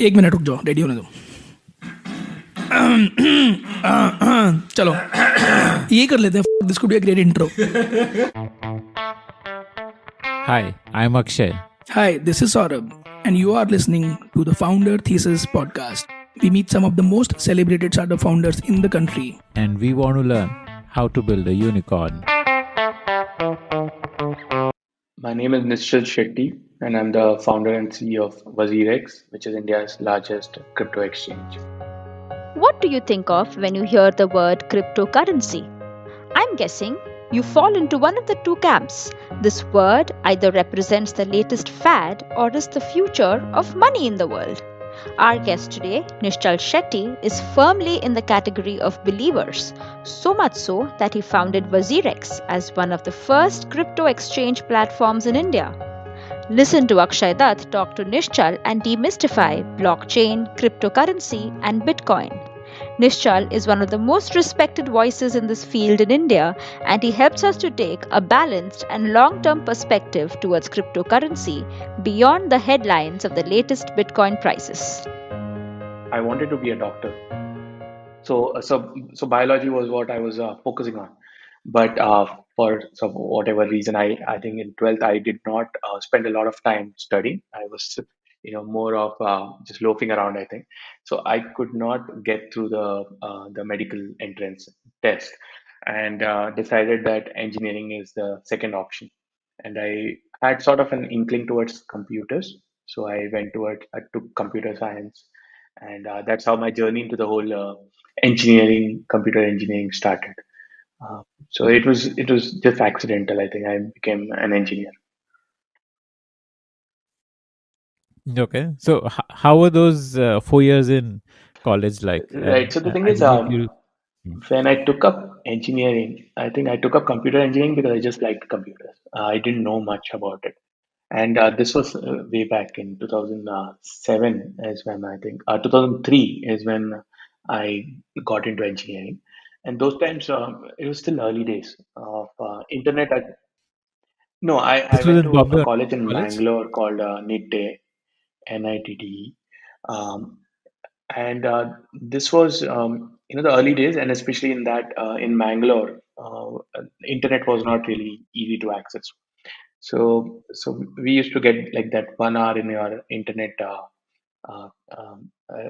एक मिनट रुक जाओ, रेडी होने दो। चलो ये कर लेते हैं। This could be a great intro. Hi, I'm Akshay. Hi, this is Saurabh, and you are listening to the Founder Thesis podcast. We meet some of the most celebrated startup founders in the country. And we want to learn how to build a unicorn. My name is Nischal Shetty, and I'm the founder and CEO of WazirX, which is India's largest crypto exchange. What do you think of when you hear the word cryptocurrency? I'm guessing you fall into one of the two camps. This word either represents the latest fad or is the future of money in the world. Our guest today, Nischal Shetty, is firmly in the category of believers, so much so that he founded WazirX as one of the first crypto exchange platforms in India. Listen to Akshay Dutt talk to Nischal and demystify blockchain, cryptocurrency, and Bitcoin. Nischal is one of the most respected voices in this field in India, and he helps us to take a balanced and long term perspective towards cryptocurrency beyond the headlines of the latest Bitcoin prices. I wanted to be a doctor, so biology was what I was focusing on. But for some whatever reason, I think in 12th I did not spend a lot of time studying. I was more of just loafing around, I think. So I could not get through the medical entrance test, and decided that engineering is the second option. And I had sort of an inkling towards computers, so I took computer science, and that's how my journey into the whole computer engineering started. So it was just accidental. I think I became an engineer. Okay. So, how were those 4 years in college like? Right. And So the thing I is, believe you. when I took up engineering, I think I took up computer engineering because I just liked computers. I didn't know much about it, and this was way back in 2007 is when I think 2003 is when I got into engineering, and those times it was still early days of internet. No, I This was went in to a Bombay college in College. Bangalore called NITTE, NITTE. Um, and this was the early days, and especially in that in Bangalore, internet was not really easy to access. So we used to get like that 1 hour in your internet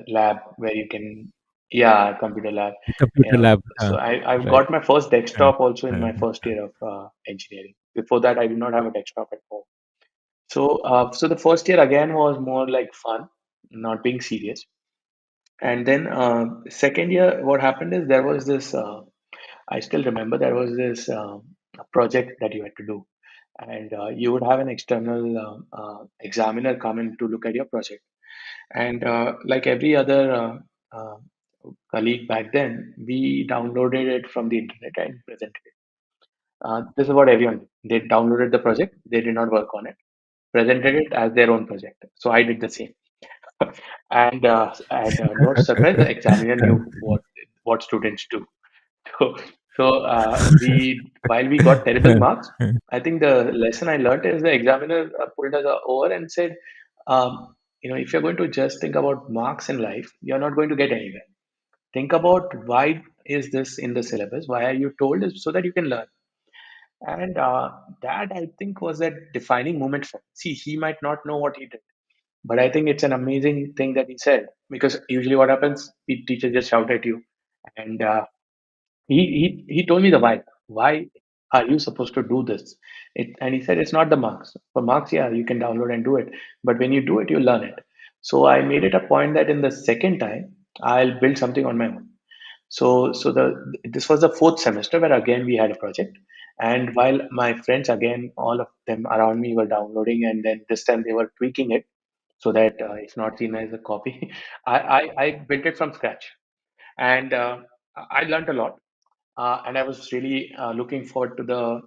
lab where you can, yeah, computer lab. Computer lab. So I Right. got my first desktop also in Uh, my first year of engineering. Before that, I did not have a desktop at home. So the first year again was more like fun, not being serious. And then second year, what happened is there was this. I still remember there was this project that you had to do, and you would have an external examiner come in to look at your project. And like every other colleague back then, we downloaded it from the internet and presented it. This is what everyone did. They downloaded the project, they did not work on it, presented it as their own project. So I did the same. And not surprised, the examiner knew what students do. So, so we while we got terrible marks, I think the lesson I learned is the examiner pulled us over and said, if you're going to just think about marks in life, you're not going to get anywhere. Think about why is this in the syllabus? Why are you told is so that you can learn. And that I think was that defining moment for him. See, he might not know what he did, but I think it's an amazing thing that he said because usually what happens, the teacher just shout at you, and he told me the why. Why are you supposed to do this? And he said it's not the marks. For marks, yeah, you can download and do it, but when you do it, you learn it. So I made it a point that in the second time, I'll build something on my own. So this was the fourth semester where again we had a project, and while my friends again all of them around me were downloading, and then this time they were tweaking it so that it's not seen as a copy. I built it from scratch, and I learned a lot, and I was really looking forward to the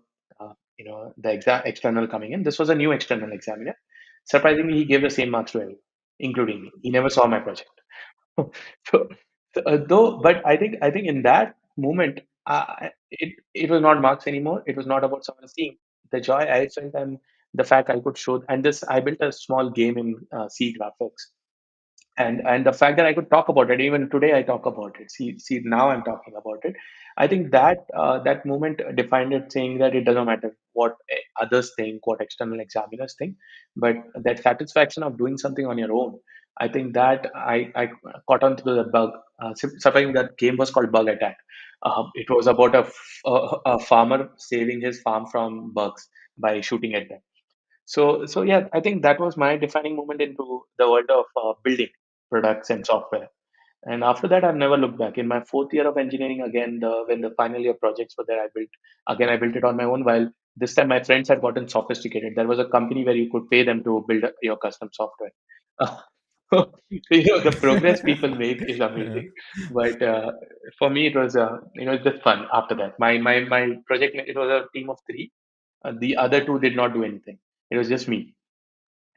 external coming in. This was a new external examiner. Surprisingly, he gave the same marks to everyone, including me. He never saw my project. so, but I think in that moment, it was not marks anymore. It was not about someone seeing the joy I felt and the fact I could show. And this I built a small game in C graphics, and the fact that I could talk about it, even today I talk about it. See, now I'm talking about it. I think that that moment defined it, saying that it doesn't matter what others think, what external examiners think, but that satisfaction of doing something on your own. I think that I caught on to the bug. Surprising, that game was called Bug Attack. It was about a farmer saving his farm from bugs by shooting at them. So yeah, I think that was my defining moment into the world of building products and software. And after that, I've never looked back. In my fourth year of engineering, again, when the final year projects were there, I built it on my own. While this time my friends had gotten sophisticated. There was a company where you could pay them to build your custom software. The progress people make is Uh, amazing. But for me, it was just fun. After that, my project, it was a team of three. The other two did not do anything. It was just me,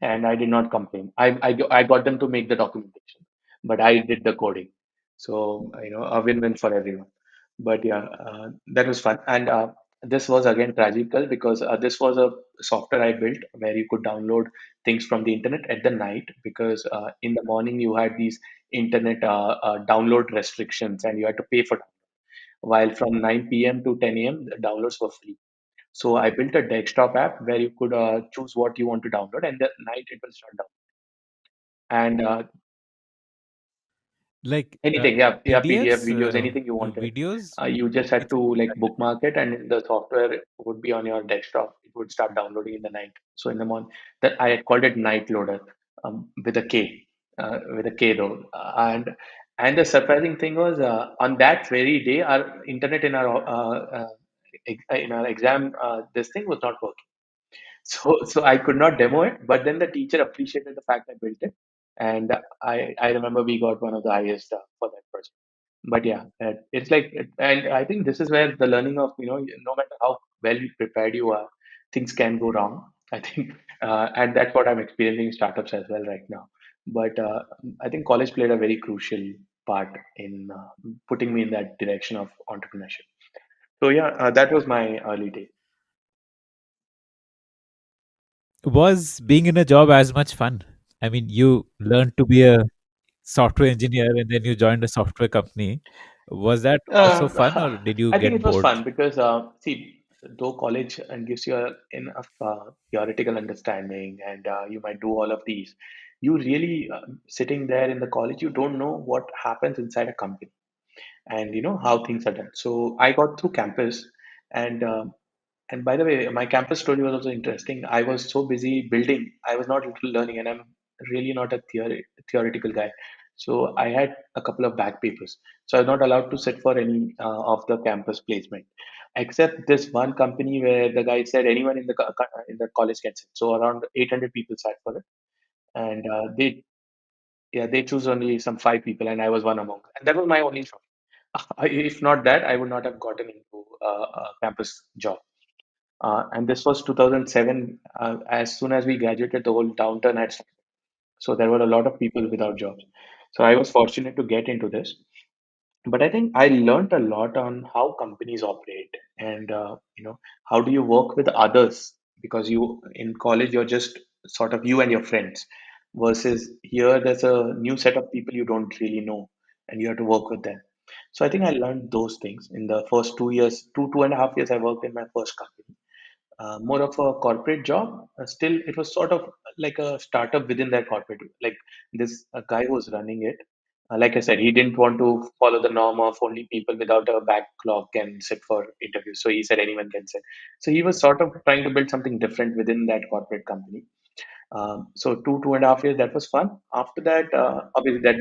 and I did not complain. I got them to make the documentation, but I did the coding. So, a win-win for everyone. But yeah, that was fun. And this was again tragical because this was a software I built where you could download things from the internet at the night, because in the morning you had these internet download restrictions and you had to pay for them. While from 9 p.m. to 10 a.m., the downloads were free. So I built a desktop app where you could choose what you want to download, and the night it will shut down. And like anything, yeah, yeah, PDF, PDFs, videos, anything you wanted. videos. You just had to It's like bookmark it, and the software would be on your desktop. It would start downloading in the night. So in the morning, that I had called it Night Loader, with a K, though. And the surprising thing was, on that very day, our internet in our exam, this thing was not working. So I could not demo it, but then the teacher appreciated the fact I built it, and I remember we got one of the highest for that project. But yeah, it's like, and I think this is where the learning of, no matter how well prepared you are, things can go wrong. I think, and that's what I'm experiencing in startups as well right now. But I think college played a very crucial part in putting me in that direction of entrepreneurship. So yeah, that was my early day. Was being in a job as much fun? I mean, you learned to be a software engineer and then you joined a software company. Was that also fun or did you I think get it was bored? fun because, see, though college gives you enough theoretical understanding, and you might do all of these, you really, sitting there in the college, you don't know what happens inside a company, and how things are done. So I got through campus, and by the way, my campus story was also interesting. I was so busy building, I was not learning, and I'm really not a theoretical guy. So I had a couple of back papers. So I was not allowed to sit for any of the campus placement, except this one company where the guy said anyone in the college can sit. So around 800 people sat for it, and they choose only some five people, and I was one among. And that was my only choice. If not that, I would not have gotten into a campus job. And this was 2007. As soon as we graduated, the whole downturn had started. So there were a lot of people without jobs. So I was fortunate to get into this. But I think I learned a lot on how companies operate, and how do you work with others, because you in college you're just sort of you and your friends, versus here there's a new set of people you don't really know, and you have to work with them. So I think I learned those things in the first 2 years, 2.5 years I worked in my first company. More of a corporate job. Still, it was sort of like a startup within that corporate. Like this a guy who was running it. Like I said, he didn't want to follow the norm of only people without a backlog can sit for interviews. So he said anyone can sit. So he was sort of trying to build something different within that corporate company. So 2.5 years, that was fun. After that, obviously that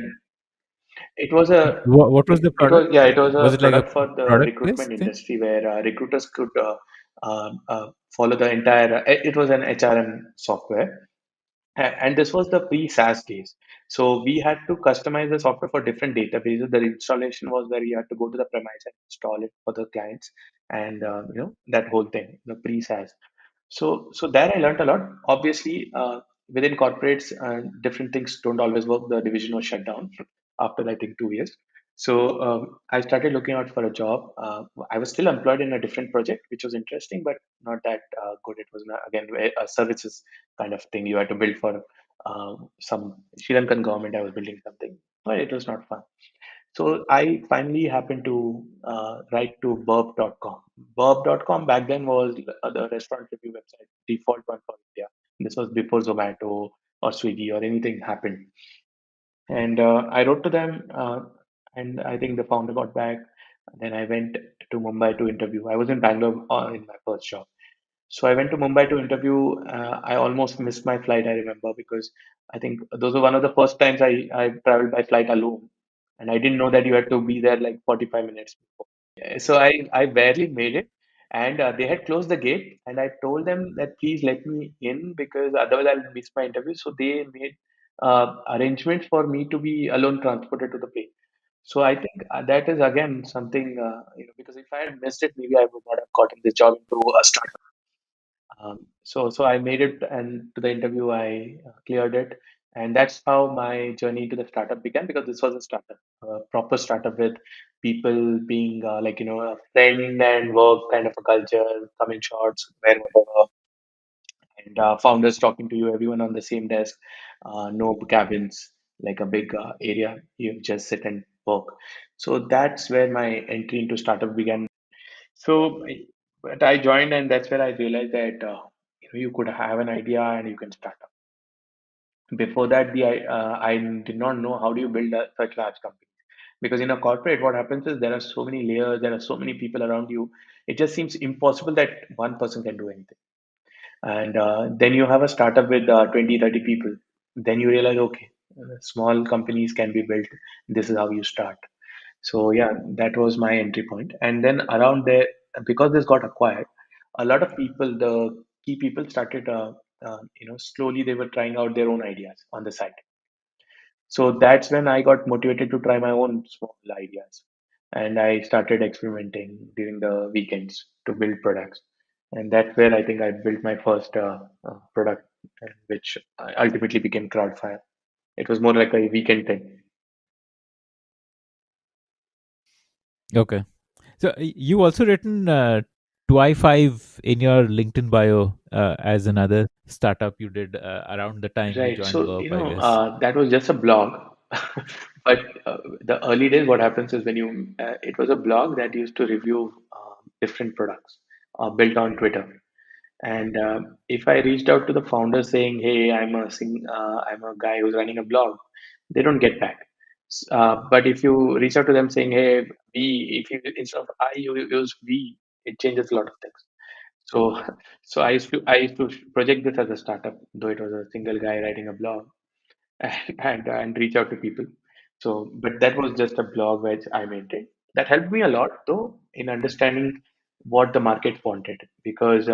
it was a What was the it was, product? yeah, it was Was a it like a product for the product recruitment based thing? industry where recruiters could follow the entire. It was an HRM software, and this was the pre-SaaS days. So we had to customize the software for different databases. The installation was where you had to go to the premise and install it for the clients, and that whole thing, the pre-SaaS. So there I learned a lot. Obviously, within corporates, different things don't always work. The division was shut down after I think 2 years. So I started looking out for a job. I was still employed in a different project, which was interesting, but not that good. It was not, again a services kind of thing. You had to build for some Sri Lankan government. I was building something, but it was not fun. So I finally happened to write to burp.com. Burp.com back then was the restaurant review website, default one for India. This was before Zomato or Swiggy or anything happened. And I wrote to them, and I think the founder got back. Then I went to Mumbai to interview. I was in Bangalore in my first job. So I went to Mumbai to interview. I almost missed my flight, I remember, because I think those were one of the first times I traveled by flight alone. And I didn't know that you had to be there like 45 minutes before. So I barely made it. And they had closed the gate. And I told them that please let me in because otherwise I'll miss my interview. So they made arrangements for me to be alone transported to the place. So I think that is again something, because if I had missed it, maybe I would not have gotten this job into a startup. So I made it, and to the interview, I cleared it, and that's how my journey to the startup began. Because this was a startup, a proper startup with people being a friend and work kind of a culture, come in shots, wear whatever, and founders talking to you, everyone on the same desk, no cabins, like a big area. You just sit and work. So that's where my entry into startup began. So, but I joined, and that's where I realized that you could have an idea and you can start up. Before that, I did not know how do you build such large company, because in a corporate, what happens is there are so many layers, there are so many people around you. It just seems impossible that one person can do anything. And then you have a startup with 20, 30 people. Then you realize, okay, small companies can be built. This is how you start. So yeah, that was my entry point. And then around there, because this got acquired, a lot of people, the key people started, slowly they were trying out their own ideas on the side. So that's when I got motivated to try my own small ideas. And I started experimenting during the weekends to build products. And that's where I think I built my first product, which ultimately became Crowdfire. It was more like a weekend thing. Okay. So you also written Twi5 in your LinkedIn bio as another startup you did around the time you Right. joined So, Verb, I guess. that was just a blog. But the early days, what happens is it was a blog that used to review different products built on Twitter. And if I reached out to the founder saying, "Hey, I'm a guy who's running a blog," they don't get back. But if you reach out to them saying, "Hey, if you instead of I you use we," it changes a lot of things. So, so I used to project this as a startup, though it was a single guy writing a blog, and reach out to people. So, but that was just a blog which I maintained. That helped me a lot, though, in understanding what the market wanted. Because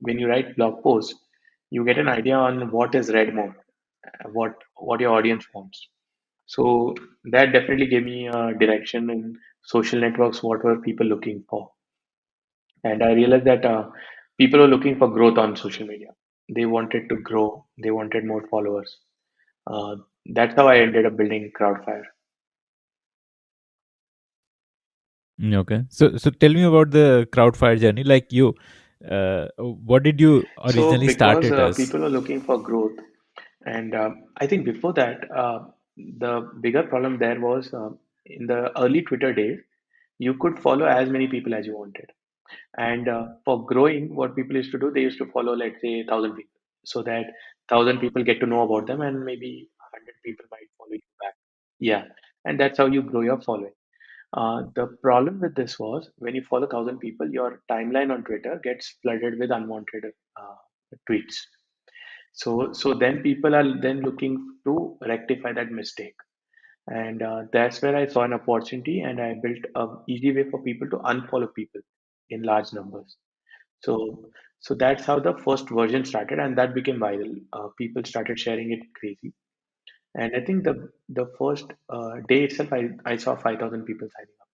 when you write blog posts, you get an idea on what is read more, what your audience wants. So that definitely gave me a direction in social networks. What were people looking for? And I realized that people were looking for growth on social media. They wanted to grow. They wanted more followers. Uh, that's how I ended up building Crowdfire. Okay. So tell me about the Crowdfire journey. Like what did you So originally start because it as? people were looking for growth, and I think before that, the bigger problem there was in the early Twitter days, you could follow as many people as you wanted. And for growing, what people used to do, they used to follow, let's say, 1,000 people, so that 1,000 people get to know about them, and maybe 100 people might follow you back. Yeah, and that's how you grow your following. The problem with this was when you follow 1,000 people, your timeline on Twitter gets flooded with unwanted uh, tweets. So then people are then looking to rectify that mistake, and that's where I saw an opportunity, and I built a easy way for people to unfollow people in large numbers. So so that's how the first version started, and that became viral. People started sharing it crazy, and I think the first day itself, I saw 5,000 people signing up,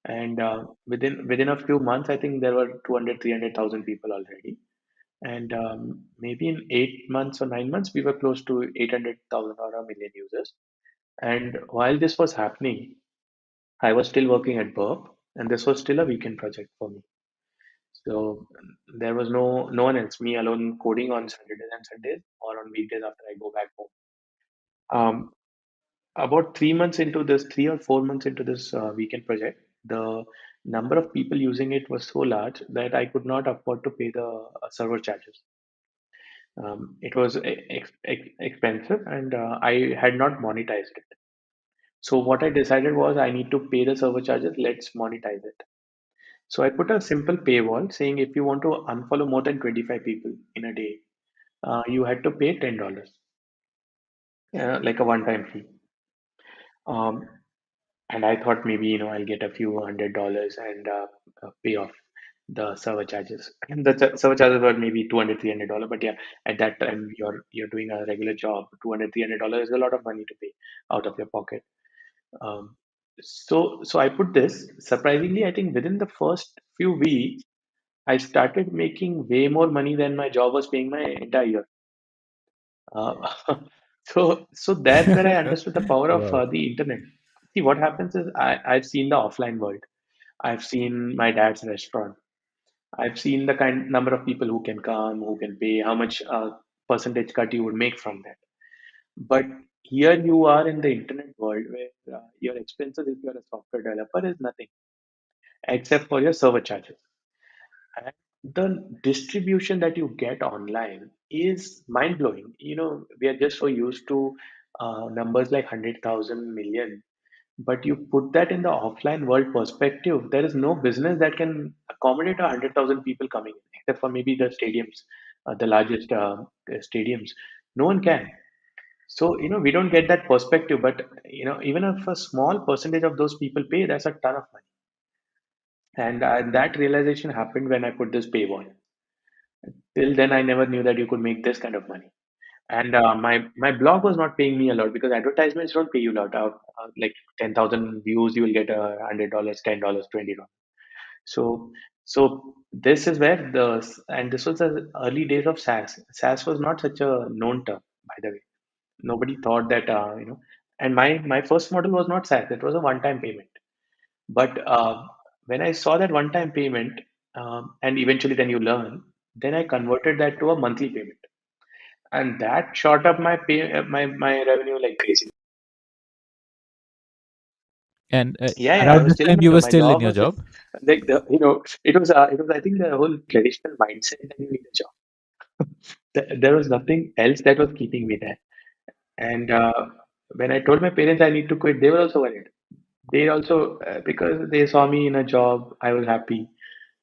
and within a few months, I think there were 200, 300,000 people already, and maybe in 8 months or 9 months, we were close to 800,000 or a million users. And while this was happening, I was still working at Burp, and this was still a weekend project for me. So there was no one else, me alone coding on Saturdays and Sundays or on weekdays after I go back home. Um, about 3 months into this, 3 or 4 months into this weekend project, the number of people using it was so large that I could not afford to pay the server charges. It was expensive, and I had not monetized it. So what I decided was I need to pay the server charges. Let's monetize it. So I put a simple paywall saying if you want to unfollow more than 25 people in a day, you had to pay $10, like a one-time fee. Um, and I thought maybe I'll get a few $100 and pay off the server charges. And the server charges were maybe $200, $300. But yeah, at that time you're doing a regular job. $200, $300 is a lot of money to pay out of your pocket. Um, so I put this. Surprisingly, I think within the first few weeks, I started making way more money than my job was paying my entire year. Uh, so that's where I understood the power of Wow. the internet. See, what happens is I've seen the offline world. I've seen my dad's restaurant. I've seen the kind number of people who can come, who can pay, how much percentage cut you would make from that. But here you are in the internet world where your expenses, if you're a software developer, is nothing except for your server charges. And the distribution that you get online is mind blowing. We are just so used to numbers like 100,000 million, but you put that in the offline world perspective, there is no business that can accommodate 100,000 people coming in, except for maybe the stadiums, the largest stadiums. No one can. So, we don't get that perspective, but, even if a small percentage of those people pay, that's a ton of money. And that realization happened when I put this paywall. Till then, I never knew that you could make this kind of money. And my blog was not paying me a lot because advertisements don't pay you a lot. Like 10,000 views, you will get $100, $10, $20. So this is where and this was the early days of SaaS. SaaS was not such a known term, by the way. Nobody thought that And my first model was not SaaS. It was a one-time payment. But when I saw that one-time payment, and eventually then you learn, then I converted that to a monthly payment, and that shot up my revenue like crazy. And Yeah, I around was this still in time, my you job. were My still in job your was just job. like it was I think the whole traditional mindset that you need a job. There was nothing else that was keeping me there. And when I told my parents I need to quit, they were also worried. They also because they saw me in a job, I was happy.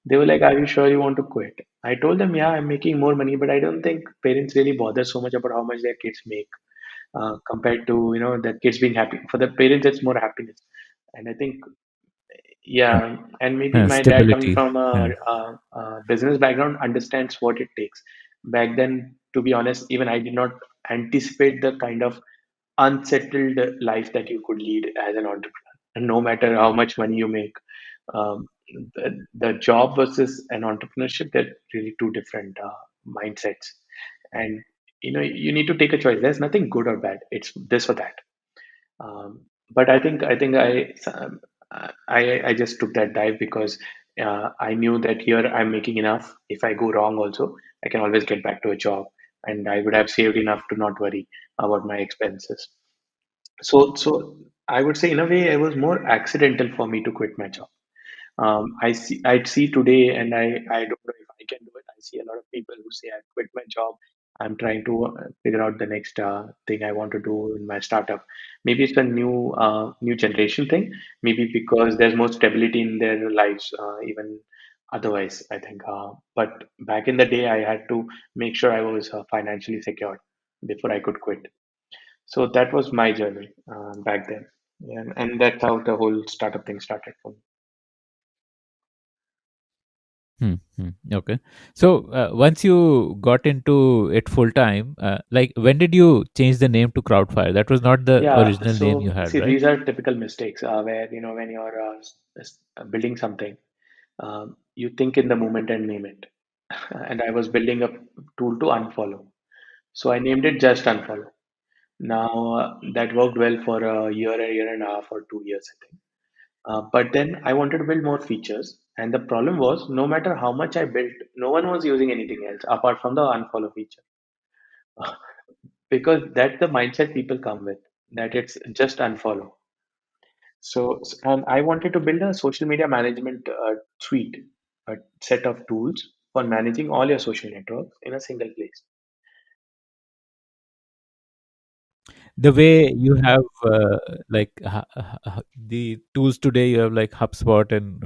They were like, "Are you sure you want to quit?" I told them, "Yeah, I'm making more money, but I don't think parents really bother so much about how much their kids make compared to the kids being happy. For the parents, it's more happiness." And I think yeah, and maybe my dad coming Stability. from a business background understands what it takes. Back then, to be honest, even I did not anticipate the kind of unsettled life that you could lead as an entrepreneur. And no matter how much money you make, um, the job versus an entrepreneurship, they're really two different mindsets. And you need to take a choice. There's nothing good or bad. It's this or that. But I think I just took that dive because I knew that here I'm making enough. If I go wrong, also I can always get back to a job, and I would have saved enough to not worry about my expenses. So I would say in a way it was more accidental for me to quit my job. I see today, and I don't know if I can do it. I see a lot of people who say I quit my job. I'm trying to figure out the next thing I want to do in my startup. Maybe it's a new generation thing. Maybe because there's more stability in their lives, even otherwise. I think. But back in the day, I had to make sure I was financially secured before I could quit. So that was my journey back then, and that's how the whole startup thing started for me. Okay. So once you got into it full time, like when did you change the name to Crowdfire? That was not the Yeah, original name you so had, see, right? these are typical mistakes where when you're building something, you think in the moment and name it. And I was building a tool to unfollow, so I named it just unfollow. Now that worked well for a year and a half or 2 years, I think. But then I wanted to build more features, and the problem was no matter how much I built, no one was using anything else apart from the unfollow feature. Because that's the mindset people come with, that it's just unfollow. And I wanted to build a social media management suite, a set of tools for managing all your social networks in a single place. The way you have like the tools today, you have like HubSpot and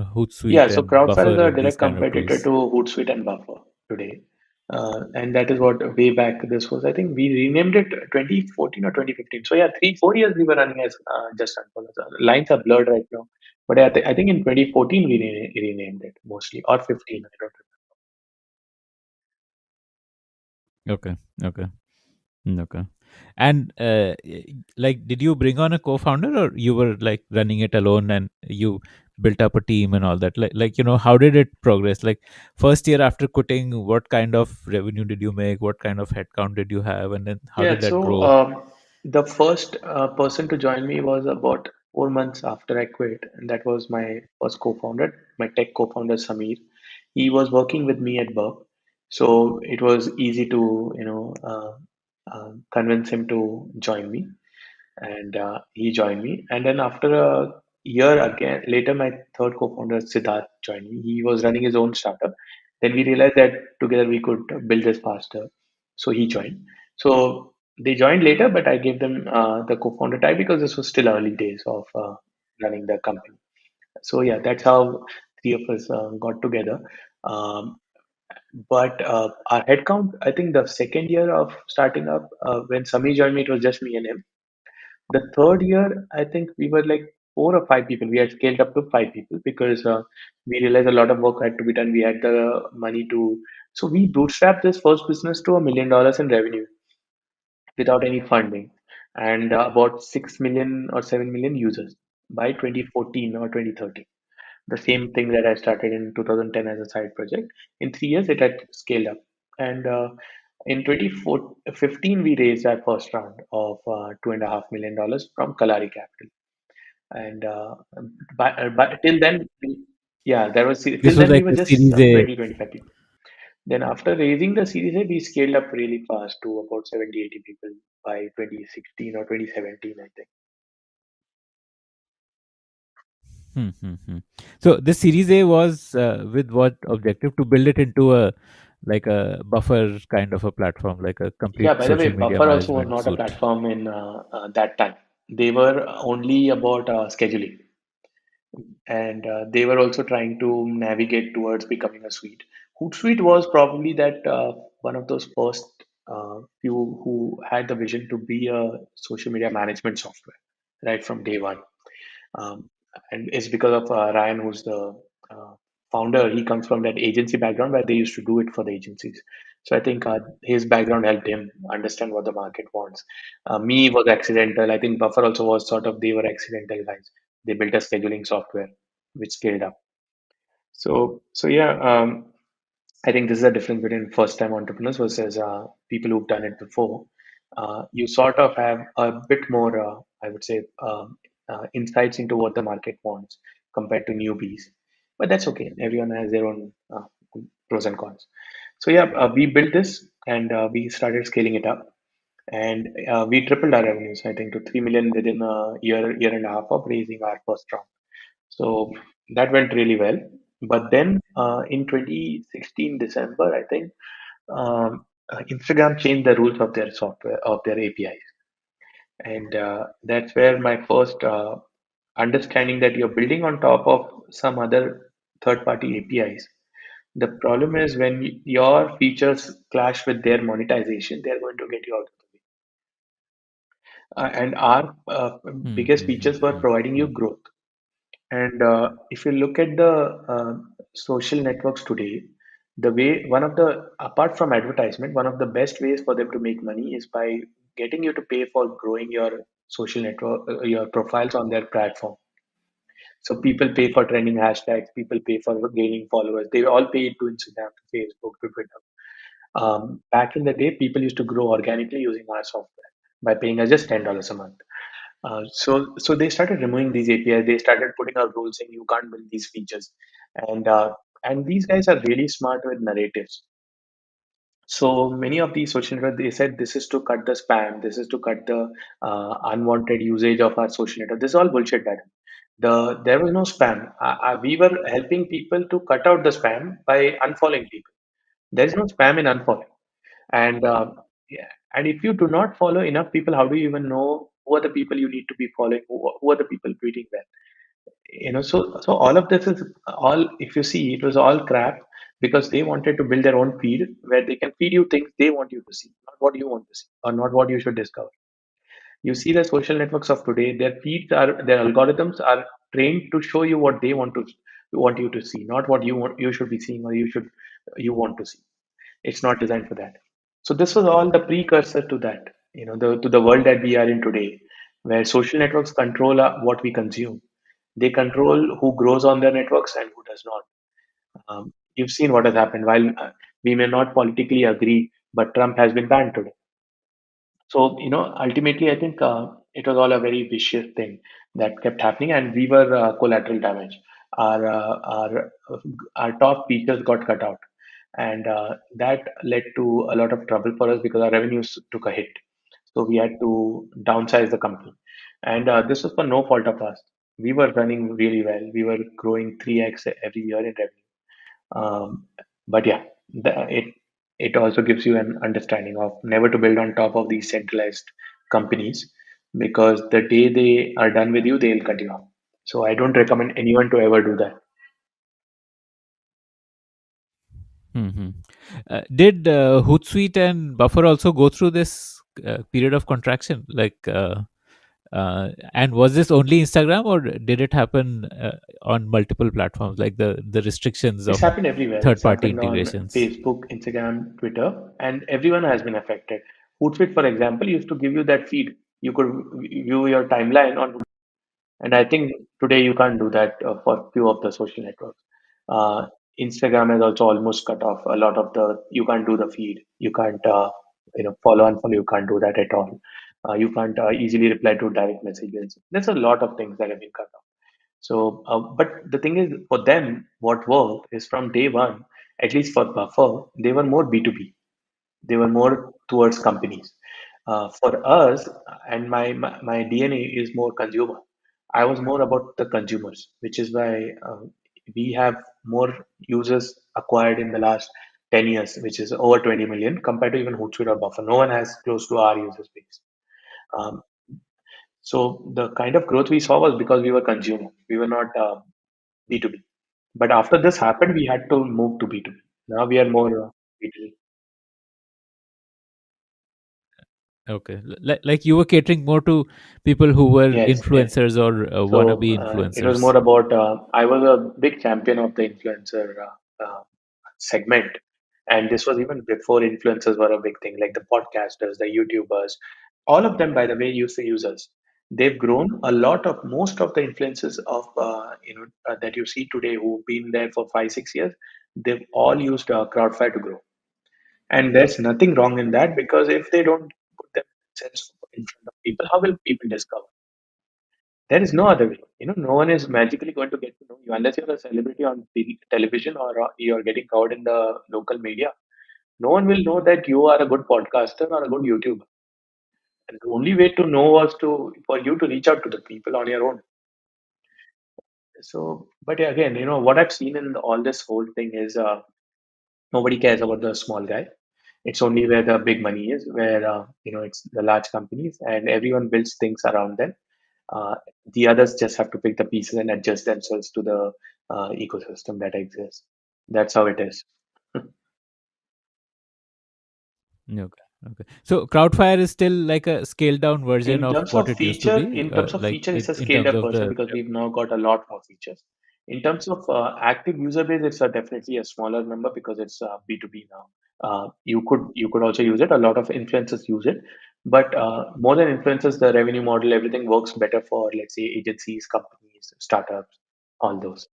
Yeah, Hootsuite so and Crowdfire is Buffer a and these direct kind of competitor tools. to Hootsuite and Buffer today. And that is what way back this was. I think we renamed it 2014 or 2015. So yeah, 3-4 years we were running as just Unfollow. The lines are blurred right now. But I think in 2014 we renamed it mostly, or 15. I don't Okay, okay, okay. And like, did you bring on a co-founder, or you were like running it alone and you built up a team and all that? Like how did it progress? Like, first year after quitting, what kind of revenue did you make? What kind of headcount did you have? And then how Yeah, did that so grow? the first person to join me was about 4 months after I quit, and that was my first co-founder, my tech co-founder Samir. He was working with me at Burp, so it was easy to convince him to join me, and he joined me. And then after a year again later, my third co-founder Siddharth joined me. He was running his own startup. Then we realized that together we could build this faster, so he joined. So they joined later, but I gave them the co-founder tag because this was still early days of running the company. So yeah, that's how three of us got together. Um, but our headcount, I think the second year of starting up, when Sami joined me, it was just me and him. The third year, I think we were like 4 or 5 people. We had scaled up to 5 people because we realized a lot of work had to be done. We had the money to, so we bootstrapped this first business to $1 million in revenue without any funding, and about 6 million or 7 million users by 2014 or 2013. The same thing that I started in 2010 as a side project. In 3 years, it had scaled up. And in 2015, we raised our first round of $2.5 million from Kalari Capital. And but till then, yeah, This till was then we like were the just Series A. 20-25 people. Then after raising the Series A, we scaled up really fast to about 70-80 people by 2016 or 2017, I think. Hmm, hmm, hmm. So this Series A was with what objective? To build it into a like a Buffer kind of a platform, like a Yeah, complete by the way, social media Buffer also was management not a suite. platform in that time. They were only about scheduling, and they were also trying to navigate towards becoming a suite. Hootsuite was probably that one of those first few who had the vision to be a social media management software right from day one. Um, and it's because of Ryan, who's the uh, founder. He comes from that agency background where they used to do it for the agencies. So I think his background helped him understand what the market wants. Me was accidental. I think Buffer also was sort of, they were accidental guys. They built a scheduling software which scaled up. So yeah, I think this is a difference between first time entrepreneurs versus people who've done it before. You sort of have a bit more, I would say, insights into what the market wants compared to newbies. But that's okay. Everyone has their own pros and cons. So yeah, we built this and we started scaling it up, and we tripled our revenues. I think to 3 million within a year and a half of raising our first round. So that went really well. But then in 2016 December, I think Instagram changed the rules of their software, of their APIs, and that's where my first understanding that you're building on top of some other third-party APIs. The problem is when your features clash with their monetization, they're going to get you out of the way. And our Hmm, biggest hmm, hmm, features were hmm, providing you hmm. growth. And if you look at the social networks today, the way one of the, apart from advertisement, one of the best ways for them to make money is by getting you to pay for growing your social network, your profiles on their platform. So people pay for trending hashtags, people pay for gaining followers. They all pay to Instagram, to Facebook, to Twitter. Back in the day, people used to grow organically using our software by paying us just $10 a month. So they started removing these APIs. They started putting out rules saying you can't build these features, and uh, and these guys are really smart with narratives. So many of these social networks, they said this is to cut the spam, this is to cut the unwanted usage of our social network. This is all bullshit, that there was no spam. We were helping people to cut out the spam by unfollowing people. There is no spam in unfollowing. And yeah, and if you do not follow enough people, how do you even know who are the people you need to be following? Who are the people tweeting well? So all of this is all. If you see, it was all crap because they wanted to build their own feed where they can feed you things they want you to see, not what you want to see or not what you should discover. You see the social networks of today, their algorithms are trained to show you what they want you to see, not what you should be seeing or you want to see. It's not designed for that. So this was all the precursor to that, to the world that we are in today, where social networks control what we consume. They control who grows on their networks and who does not. You've seen what has happened. While we may not politically agree, but Trump has been banned today. So, ultimately, I think it was all a very vicious thing that kept happening, and we were collateral damage. Our top features got cut out, and that led to a lot of trouble for us because our revenues took a hit. So we had to downsize the company, and this was for no fault of us. We were running really well. We were growing 3x every year in revenue. But yeah, it also gives you an understanding of never to build on top of these centralized companies, because the day they are done with you, they'll cut you off. So I don't recommend anyone to ever do that. Hmm. Did Hootsuite and Buffer also go through this period of contraction? And was this only Instagram, or did it happen on multiple platforms, like the restrictions It's of happened everywhere. It's third-party happened on integrations? Facebook, Instagram, Twitter, and everyone has been affected. Hootsuite, for example, used to give you that feed. You could view your timeline on. And I think today you can't do that for few of the social networks. Uh, Instagram has also almost cut off a lot of you can't do the feed. You can't, follow and follow. You can't do that at all. You can't easily reply to direct messages. There's a lot of things that have been cut off. So, but the thing is, for them, what worked is from day one, at least for Buffer, they were more B2B. They were more towards companies. For us, and my DNA is more consumer. I was more about the consumers, which is why we have more users acquired in the last 10 years, which is over 20 million compared to even Hootsuite or Buffer. No one has close to our user space. Um, so the kind of growth we saw was because we were consumer. We were not B2B. But after this happened, we had to move to B2B. Now we are more B2B. Okay, like you were catering more to people who were Yes, yes. influencers or So wannabe it was influencers. more about, I was a big champion of the influencer segment. And this was even before influencers were a big thing, like the podcasters, the YouTubers, all of them, by the way, use the users. They've grown a lot of most of the influencers that you see today who've been there for 5, 6 years. They've all used Crowdfire to grow. And there's nothing wrong in that, because if they don't put themselves in front of people, how will people discover? There is no other way. No one is magically going to get to know you unless you're a celebrity on television, or you're getting covered in the local media. No one will know that you are a good podcaster or a good YouTuber. And the only way to know was for you to reach out to the people on your own. So, but yeah, again, what I've seen in all this whole thing is nobody cares about the small guy. It's only where the big money is, where it's the large companies, and everyone builds things around them. Uh, the others just have to pick the pieces and adjust themselves to the ecosystem that exists. That's how it is. Okay. Okay. So Crowdfire is still like a scaled down version of what it used to be, In terms of like feature, it's a in scaled terms up of version the. because we've now got a lot more features. In terms of active user base, it's definitely a smaller number because it's B2B now. You could also use it. A lot of influencers use it, but more than influencers, the revenue model, everything works better for, let's say, agencies, companies, startups, all those.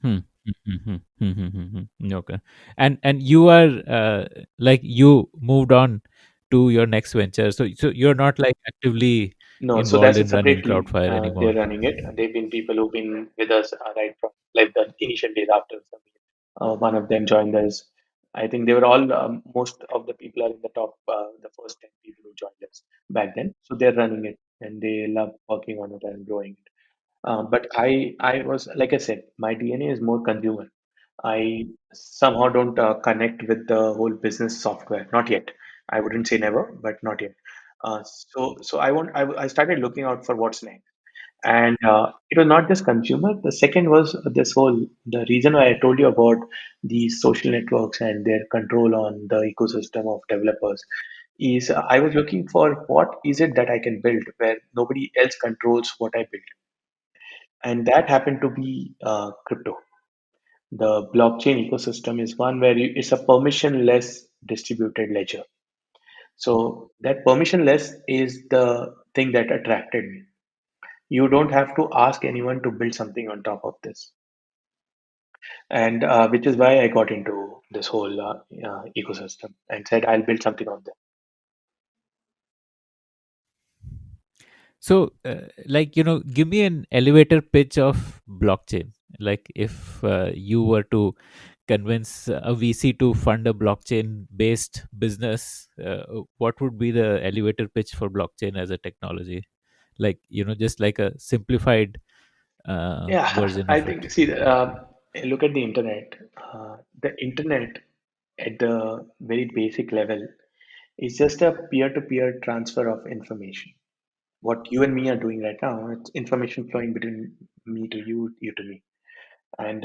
Hmm. Okay. And you are like you moved on to your next venture. So you're not like actively No, so involved that's a in running separate team. Crowdfire anymore. They're running it. They've been people who've been with us right from like the initial days after. One of them joined us. I think they were all most of the people are in the top, the first 10 people who joined us back then. So they're running it and they love working on it and growing it. But I was, like I said, my DNA is more consumer. I somehow don't connect with the whole business software. Not yet. I wouldn't say never, but not yet. So I started looking out for what's next. And it was not just consumer. The second was this whole, the reason why I told you about these social networks and their control on the ecosystem of developers is I was looking for what is it that I can build where nobody else controls what I build. And that happened to be crypto. The blockchain ecosystem is one where it's a permissionless distributed ledger. So that permissionless is the thing that attracted me. You don't have to ask anyone to build something on top of this, and which is why I got into this whole ecosystem and said I'll build something on there. So, give me an elevator pitch of blockchain. Like, if you were to convince a VC to fund a blockchain-based business, what would be the elevator pitch for blockchain as a technology? Like, just like a simplified Yeah, version I of it. think, see, look at the internet. The internet at the very basic level is just a peer-to-peer transfer of information. What you and me are doing right now, it's information flowing between me to you, you to me. And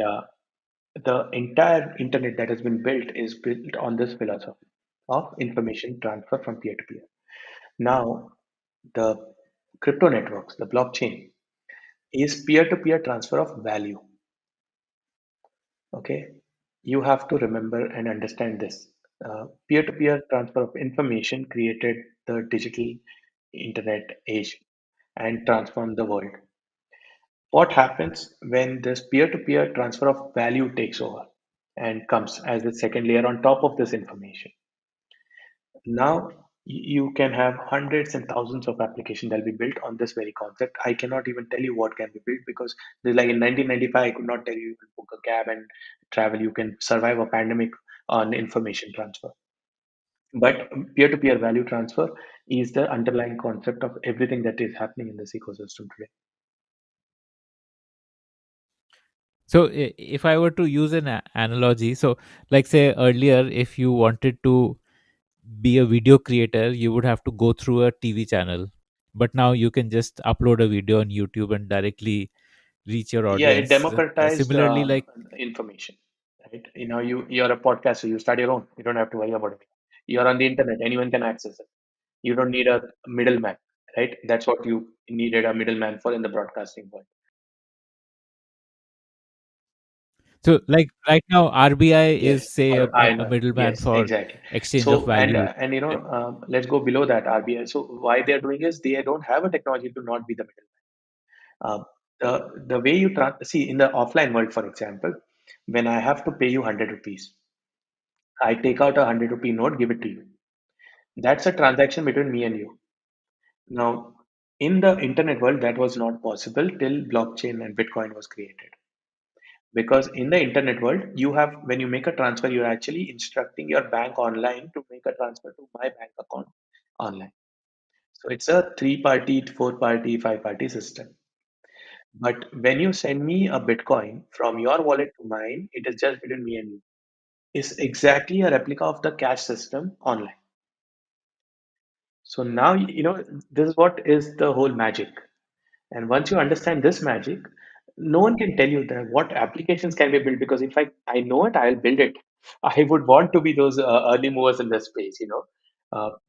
the entire internet that has been built is built on this philosophy of information transfer from peer to peer. Now, the crypto networks, the blockchain, is peer to peer transfer of value. Okay, you have to remember and understand this. Peer to peer transfer of information created the digital internet age and transformed the world. What happens when this peer to peer transfer of value takes over and comes as the second layer on top of this information? Now you can have hundreds and thousands of applications that will be built on this very concept. I cannot even tell you what can be built because there's like in 1995, I could not tell you you can book a cab and travel. You can survive a pandemic on information transfer. But peer-to-peer value transfer is the underlying concept of everything that is happening in this ecosystem today. So, if I were to use an analogy, so like say earlier, if you wanted to be a video creator, you would have to go through a TV channel. But now you can just upload a video on YouTube and directly reach your Yeah, it audience. democratized Similarly, like, information, right? You're a podcaster. You start your own. You don't have to worry about it. You're on the internet. Anyone can access it. You don't need a middleman, right? That's what you needed a middleman for in the broadcasting world. so like right now, RBI Yes, is say or I a know. middleman Yes, for exactly. exchange of So value. let's go below that RBI. So why they're doing is they don't have a technology to not be the middleman. The way you see in the offline world, for example, when I have to pay you 100 rupees, I take out a 100 rupee note, give it to you. That's a transaction between me and you. Now, in the internet world, that was not possible till blockchain and Bitcoin was created. Because in the internet world, you have when you make a transfer, you're actually instructing your bank online to make a transfer to my bank account online. So it's a three-party, four-party, five-party system. But when you send me a Bitcoin from your wallet to mine, it is just between me and you. It's exactly a replica of the cash system online. So now, this is what is the whole magic. And once you understand this magic, no one can tell you that what applications can be built because if I know it, I'll build it. I would want to be those early movers in this space.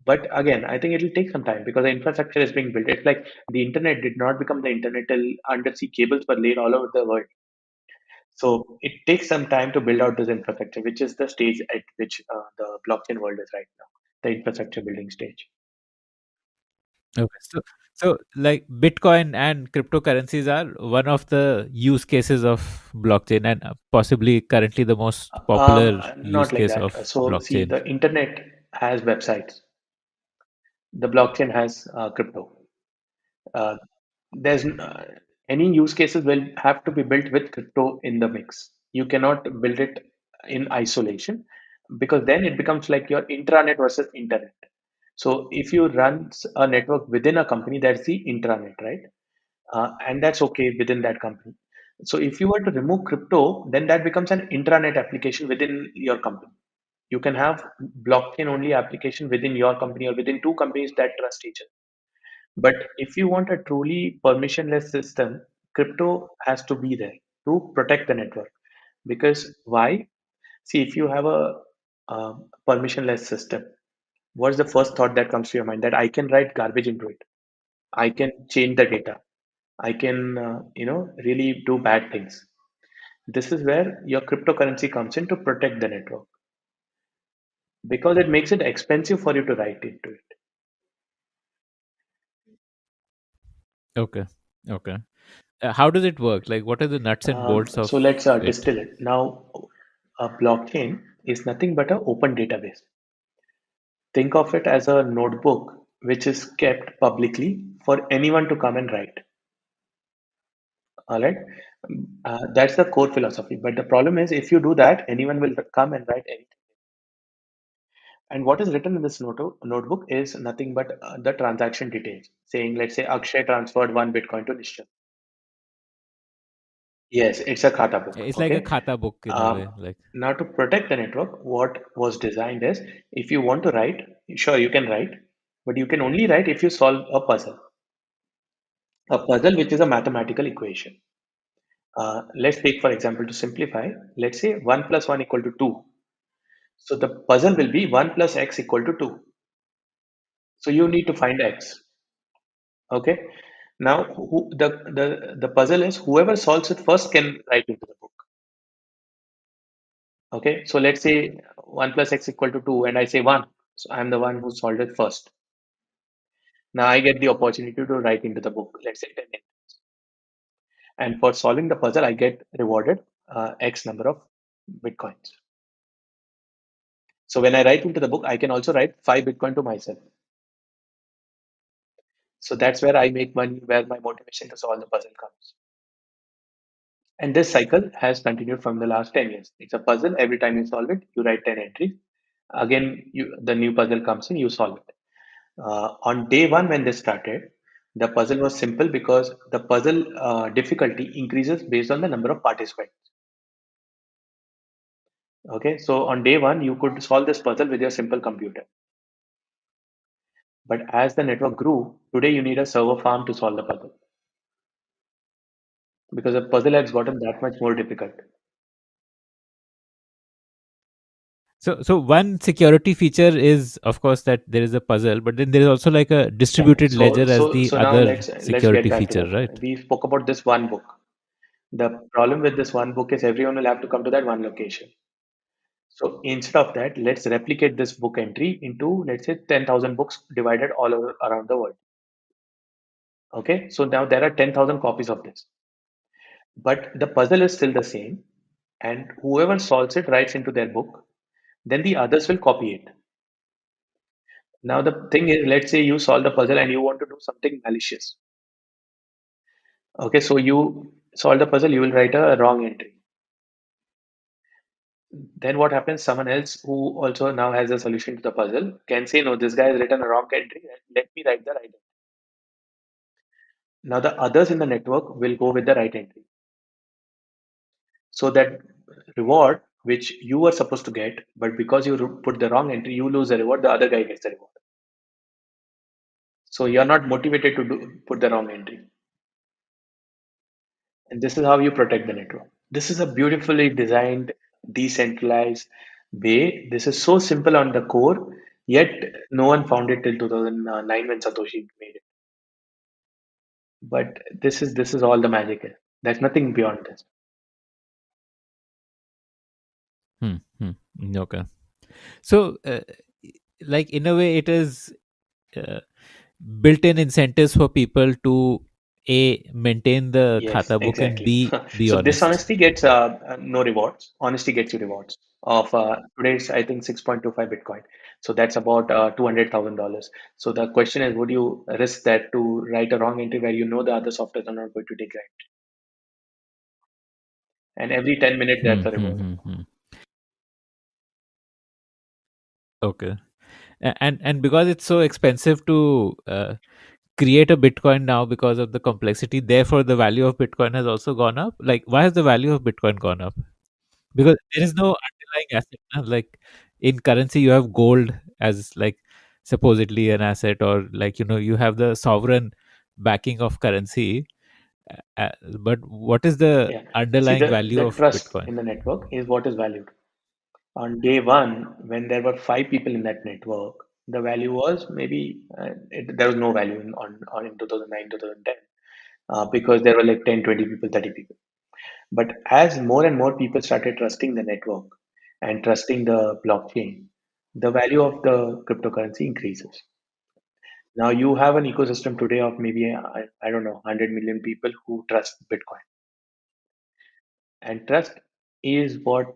But again, I think it'll take some time because the infrastructure is being built. It's like the internet did not become the internet till undersea cables were laid all over the world. So it takes some time to build out this infrastructure, which is the stage at which the blockchain world is right now, the infrastructure building stage. Okay, so like Bitcoin and cryptocurrencies are one of the use cases of blockchain, and possibly currently the most popular use Not like case that. of So see, blockchain. the internet has websites. The blockchain has crypto. Uh, there's any use cases will have to be built with crypto in the mix. You cannot build it in isolation because then it becomes like your intranet versus internet. So if you run a network within a company, that's the intranet, right? And that's okay within that company. So if you were to remove crypto, then that becomes an intranet application within your company. You can have blockchain only application within your company or within two companies that trust each other. But if you want a truly permissionless system, crypto has to be there to protect the network. Because why? See, if you have a permissionless system, what's the first thought that comes to your mind? That I can write garbage into it. I can change the data. I can, really do bad things. This is where your cryptocurrency comes in to protect the network because it makes it expensive for you to write into it. Okay. Okay. How does it work? Like, what are the nuts and bolts of So let's it? distill it. Now, a blockchain is nothing but an open database. Think of it as a notebook which is kept publicly for anyone to come and write. All right. That's the core philosophy. But the problem is, if you do that, anyone will come and write anything. And what is written in this notebook is nothing but the transaction details, saying, let's say, Akshay transferred 1 Bitcoin to Nischal. Yes, it's a Khata book. It's like a Okay. khata book in a way. Like, Now, to protect the network, what was designed is if you want to write, sure, you can write, but you can only write if you solve a puzzle which is a mathematical equation. Let's take, for example, to simplify, let's say 1 plus 1 equal to 2. So the puzzle will be 1 plus x equal to 2. So you need to find x. Okay. Now, the puzzle is whoever solves it first can write into the book. Okay. So let's say 1 plus x equal to 2, and I say 1. So I'm the one who solved it first. Now I get the opportunity to write into the book, let's say 10 entries. And for solving the puzzle, I get rewarded X number of Bitcoins. So when I write into the book, I can also write 5 Bitcoin to myself. So that's where I make money, where my motivation to solve the puzzle comes. And this cycle has continued from the last 10 years. It's a puzzle. Every time you solve it, you write 10 entries. Again, the new puzzle comes in, you solve it. On day one, when this started, the puzzle was simple because the puzzle difficulty increases based on the number of participants. Okay, so on day one, you could solve this puzzle with your simple computer. But as the network grew, today you need a server farm to solve the puzzle because the puzzle has gotten that much more difficult. so one security feature is, of course, that there is a puzzle, but then there is also like a Yeah. distributed ledger as the So now other let's get security back to feature, that. right? We spoke about this one book. The problem with this one book is everyone will have to come to that one location. So instead of that, let's replicate this book entry into, let's say, 10,000 books divided all over around the world. Okay, so now there are 10,000 copies of this, but the puzzle is still the same, and whoever solves it writes into their book, then the others will copy it. Now, the thing is, let's say you solve the puzzle and you want to do something malicious. Okay, so you solve the puzzle, you will write a wrong entry. Then what happens? Someone else who also now has a solution to the puzzle can say, no, this guy has written a wrong entry. Let me write the right entry. Now the others in the network will go with the right entry. So that reward which you were supposed to get, but because you put the wrong entry, you lose the reward. The other guy gets the reward. So you're not motivated to put the wrong entry. And this is how you protect the network. This is a beautifully designed, decentralized way. This is so simple on the core, yet no one found it till 2009 when Satoshi made it. But this is all the magic is. There's nothing beyond this. Okay. So, like in a way, it is uh, built-in incentives for people to A, maintain the Yes, khata book, and exactly. B, be So honest. dishonesty gets no rewards. Honesty gets you rewards of today's, I think, 6.25 Bitcoin. So that's about $200,000. So the question is, would you risk that to write a wrong entry where you know the other softwares are not going to take right? And every 10 minutes, that's a reward. Okay. And because it's so expensive to create a Bitcoin now because of the complexity, therefore the value of Bitcoin has also gone up. Like, why has the value of Bitcoin gone up? Because there is no underlying asset. Na? Like in currency, you have gold as like supposedly an asset, or like you have the sovereign backing of currency. But what is the Yeah. See, underlying value the of trust Bitcoin? in the network is what is valued. On day one, when there were five people in that network, the value was maybe there was no value in 2009, 2010, because there were like 10, 20 people, 30 people. But as more and more people started trusting the network and trusting the blockchain, the value of the cryptocurrency increases. Now you have an ecosystem today of maybe, I don't know, 100 million people who trust Bitcoin. And trust is what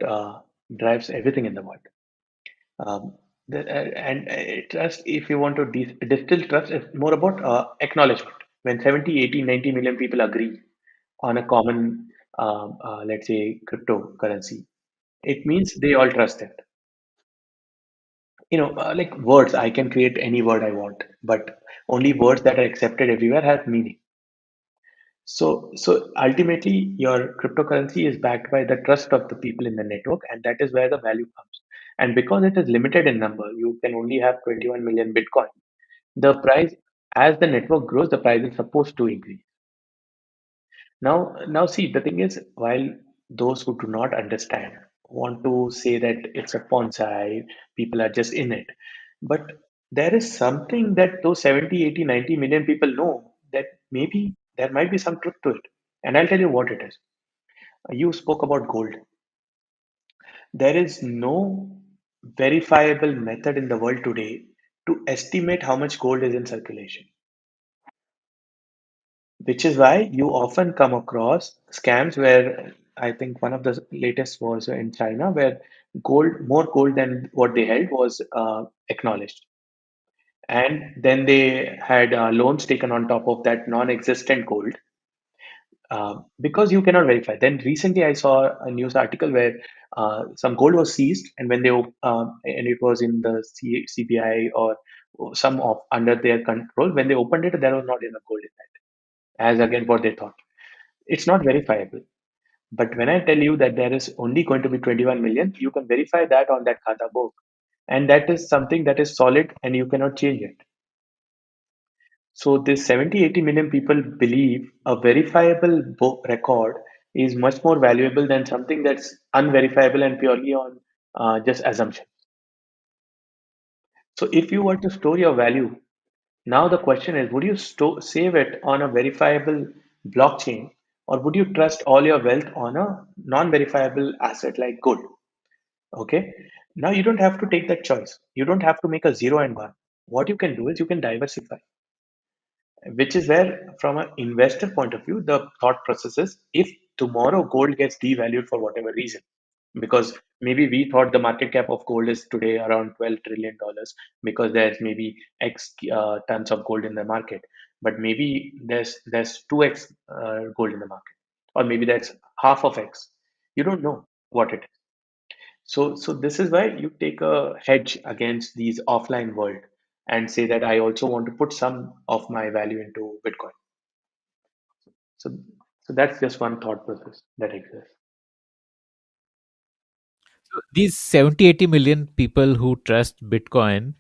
drives everything in the world. Um, trust, if you want to distill trust, is more about acknowledgement. When 70, 80, 90 million people agree on a common, let's say, cryptocurrency, it means they all trust it. Like words, I can create any word I want, but only words that are accepted everywhere have meaning. So ultimately, your cryptocurrency is backed by the trust of the people in the network, and that is where the value comes. And because it is limited in number, you can only have 21 million Bitcoin. The price, as the network grows, the price is supposed to increase. Now, see, the thing is, while those who do not understand want to say that it's a bonsai, people are just in it. But there is something that those 70, 80, 90 million people know that maybe there might be some truth to it. And I'll tell you what it is. You spoke about gold. There is no verifiable method in the world today to estimate how much gold is in circulation, which is why you often come across scams where I think one of the latest was in China where more gold than what they held was acknowledged. And then they had loans taken on top of that non-existent gold because you cannot verify. Then recently I saw a news article where some gold was seized, and and it was in the CBI or some of under their control. When they opened it, there was not enough gold in that, as again what they thought. It's not verifiable. But when I tell you that there is only going to be 21 million, you can verify that on that Khata book. And that is something that is solid and you cannot change it. So this 70, 80 million people believe a verifiable book record is much more valuable than something that's unverifiable and purely on just assumption. So if you were to store your value, now the question is, would you save it on a verifiable blockchain, or would you trust all your wealth on a non-verifiable asset like gold? Okay. Now you don't have to take that choice. You don't have to make a 0 and 1. What you can do is you can diversify, which is where, from an investor point of view, the thought process is if tomorrow gold gets devalued for whatever reason, because maybe we thought the market cap of gold is today around $12 trillion because there's maybe X tons of gold in the market, but maybe there's 2x gold in the market, or maybe that's half of X. You don't know what it is. So this is why you take a hedge against these offline world and say that I also want to put some of my value into Bitcoin. So so that's just one thought process that exists. So these 70, 80 million people who trust Bitcoin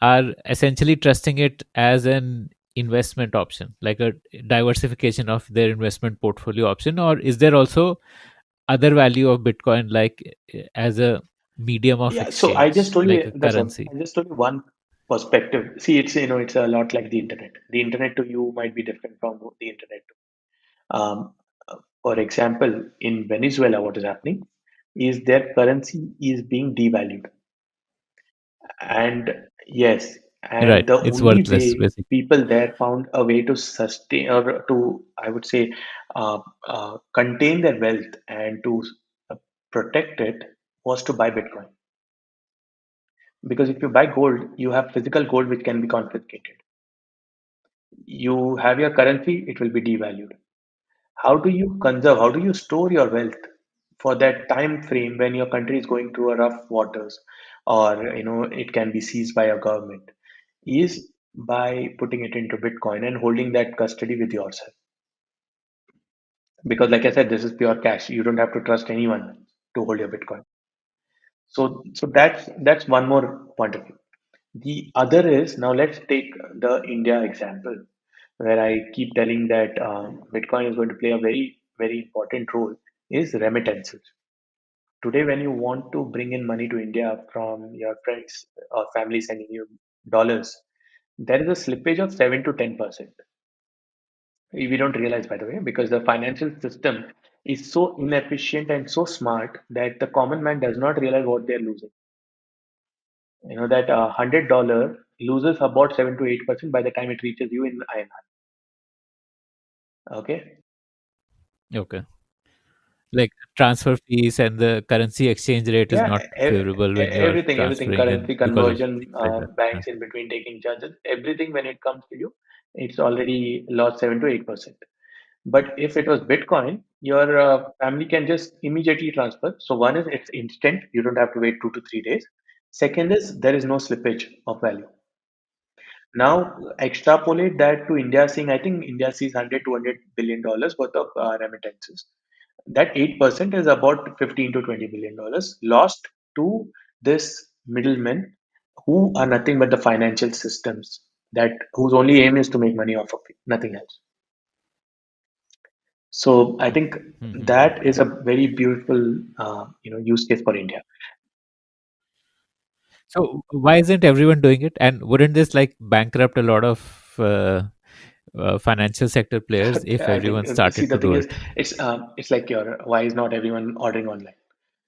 are essentially trusting it as an investment option, like a diversification of their investment portfolio option, or is there also other value of Bitcoin, like as a medium of Yeah, so I just exchange, told like you a that's what currency? I just told you one perspective. See, it's a lot like the internet. The internet to you might be different from the internet to for example, in Venezuela, what is happening is their currency is being devalued. And yes, and Right. the It's only worthless, way basically. people there found a way to sustain or to, I would say, contain their wealth and to uh, protect it was to buy Bitcoin. Because if you buy gold, you have physical gold which can be confiscated. You have your currency, it will be devalued. How do you conserve? How do you store your wealth for that time frame when your country is going through a rough waters, or it can be seized by a government? Is by putting it into Bitcoin and holding that custody with yourself. Because, like I said, this is pure cash. You don't have to trust anyone to hold your Bitcoin. So that's one more point of view. The other is, now let's take the India example, where I keep telling that Bitcoin is going to play a very, very important role, is remittances. Today, when you want to bring in money to India from your friends or family sending you dollars, there is a slippage of 7 to 10%. We don't realize, by the way, because the financial system is so inefficient and so smart that the common man does not realize what they're losing. You know that $100 loses about 7 to 8% by the time it reaches you in INR. Okay. Okay. Like transfer fees and the currency exchange rate is Yeah, not favorable when you're everything, transferring, and currency because of conversion, things like that. banks in between taking charges, everything when it comes to you, it's already lost 7 to 8%. But if it was Bitcoin, your family can just immediately transfer. So one is it's instant; you don't have to wait 2 to 3 days. Second is there is no slippage of value. Now extrapolate that to India, seeing I think India sees 100 to 200 billion dollars worth of remittances. That 8% is about 15 to 20 billion dollars lost to this middlemen who are nothing but the financial systems that whose only aim is to make money off of it, nothing else. So I think Mm-hmm. that is a very beautiful use case for India. So why isn't everyone doing it? And wouldn't this like bankrupt a lot of financial sector players if I think everyone see started the to thing do is it? it's like your why is not everyone ordering online?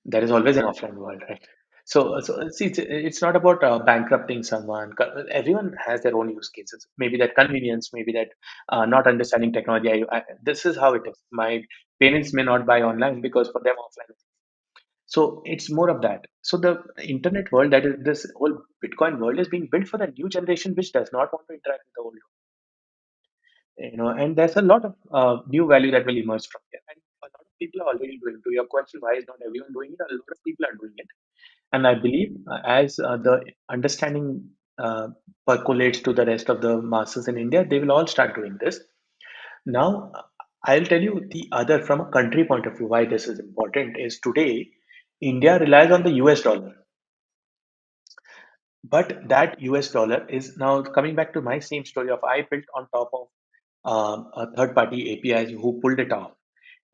There is always an offline world, right? So see, it's not about bankrupting someone. Everyone has their own use cases. Maybe that convenience, maybe that not understanding technology. This is how it is. My parents may not buy online because for them offline. So it's more of that. So the internet world, that is this whole Bitcoin world, is being built for the new generation, which does not want to interact with the old. And there's a lot of new value that will emerge from here. And a lot of people are already doing. To your question, why is not everyone doing it? A lot of people are doing it. And I believe as the understanding percolates to the rest of the masses in India, they will all start doing this. Now, I'll tell you the other, from a country point of view, why this is important is today, India relies on the US dollar. But that US dollar is now coming back to my same story of I built on top of a third party APIs who pulled it off.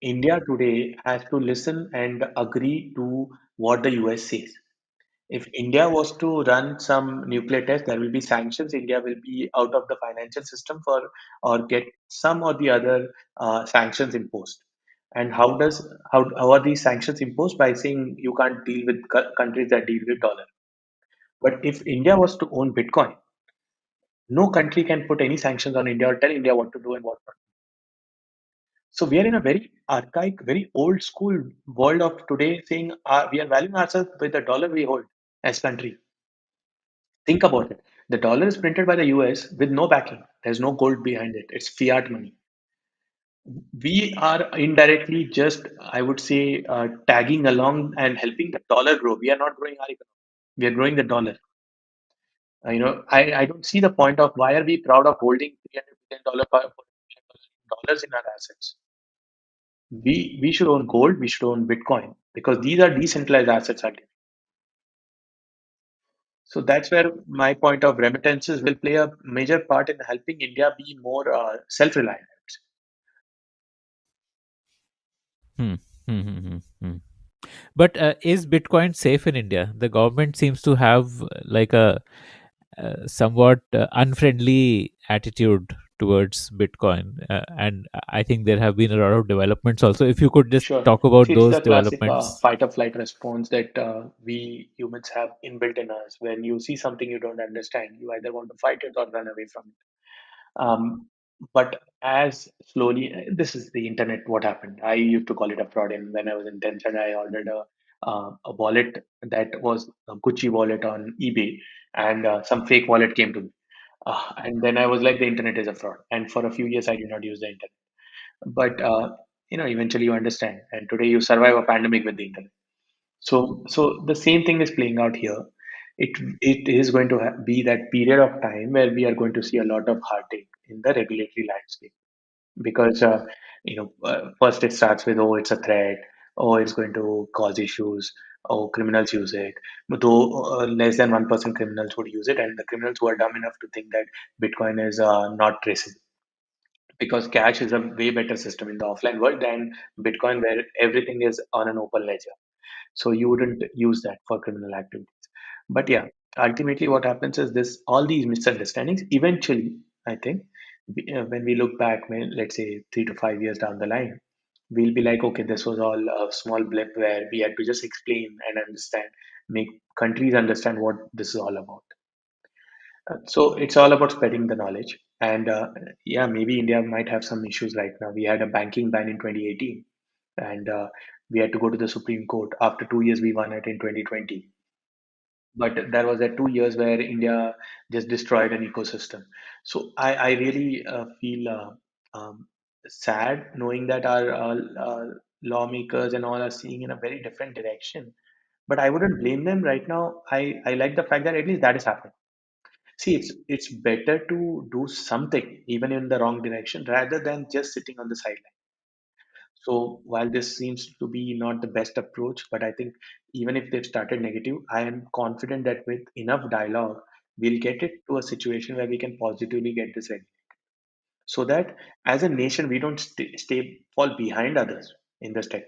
India today has to listen and agree to what the US says. If India was to run some nuclear test, there will be sanctions. India will be out of the financial system for or get some or the other sanctions imposed. And how are these sanctions imposed? By saying you can't deal with countries that deal with dollar. But if India was to own Bitcoin, no country can put any sanctions on India or tell India what to do and what not. So we are in a very archaic, very old school world of today, saying we are valuing ourselves with the dollar we hold as country. Think about it. The dollar is printed by the US with no backing. There's no gold behind it. It's fiat money. We are indirectly just, I would say, tagging along and helping the dollar grow. We are not growing our economy. We are growing the dollar. I don't see the point of why are we proud of holding $300 billion dollars in our assets. We should own gold. We should own Bitcoin because these are decentralized assets. So that's where my point of remittances will play a major part in helping India be more self-reliant. Hmm. Hmm, hmm, hmm, hmm. But is Bitcoin safe in India? The government seems to have like a somewhat unfriendly attitude towards Bitcoin, and I think there have been a lot of developments also. If you could just Sure. talk about See, it's those the classic developments. fight or flight response that we humans have inbuilt in us. When you see something you don't understand, you either want to fight it or run away from it. But as slowly, this is the internet. What happened? I used to call it a fraud. And when I was in 10th, and I ordered a wallet that was a Gucci wallet on eBay, and some fake wallet came to me. And then I was like, the internet is a fraud. And for a few years, I did not use the internet. But eventually you understand. And today you survive a pandemic with the internet. So the same thing is playing out here. It is going to be that period of time where we are going to see a lot of heartache in the regulatory landscape because first it starts with, oh, it's a threat, oh, it's going to cause issues, oh, criminals use it, though less than 1% criminals would use it, and the criminals who are dumb enough to think that Bitcoin is not traceable, because cash is a way better system in the offline world than Bitcoin, where everything is on an open ledger. So you wouldn't use that for criminal activities. But yeah, ultimately what happens is this: all these misunderstandings eventually, I think, when we look back, let's say 3 to 5 years down the line, we'll be like, okay, this was all a small blip where we had to just explain and understand, make countries understand what this is all about. So it's all about spreading the knowledge. And yeah, maybe India might have some issues right now. We had a banking ban in 2018, and we had to go to the Supreme Court. After 2 years, we won it in 2020. But there was that 2 years where India just destroyed an ecosystem. So I really feel sad knowing that our lawmakers and all are seeing in a very different direction. But I wouldn't blame them right now. I like the fact that at least that is happening. See, it's better to do something even in the wrong direction rather than just sitting on the sideline. So while this seems to be not the best approach, but I think even if they've started negative, I am confident that with enough dialogue, we'll get it to a situation where we can positively get this right. So that as a nation, we don't stay fall behind others in this tech.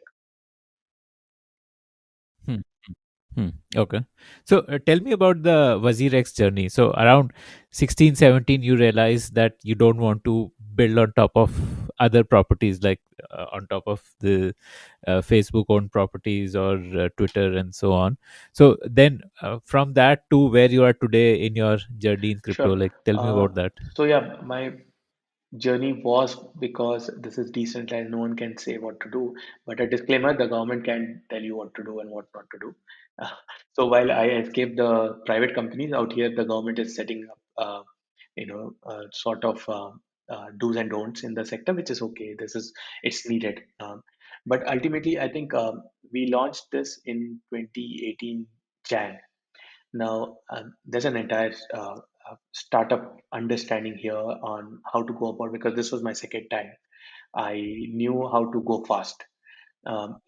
Hmm. Hmm. Okay. So tell me about the WazirX journey. So around 16, 17, you realize that you don't want to build on top of other properties, like on top of the Facebook owned properties or Twitter and so on. So then from that to where you are today in your journey in crypto, Sure. like tell me Uh, about that. so yeah, my journey was, because this is decentralized, no one can say what to do. But a disclaimer: the government can tell you what to do and what not to do. So while I escaped the private companies, out here, the government is setting up, sort of do's and don'ts in the sector, which is okay. It's needed. But ultimately, I think we launched this in 2018 Jan. Now, there's an entire startup understanding here on how to go about, because this was my second time. I knew how to go fast.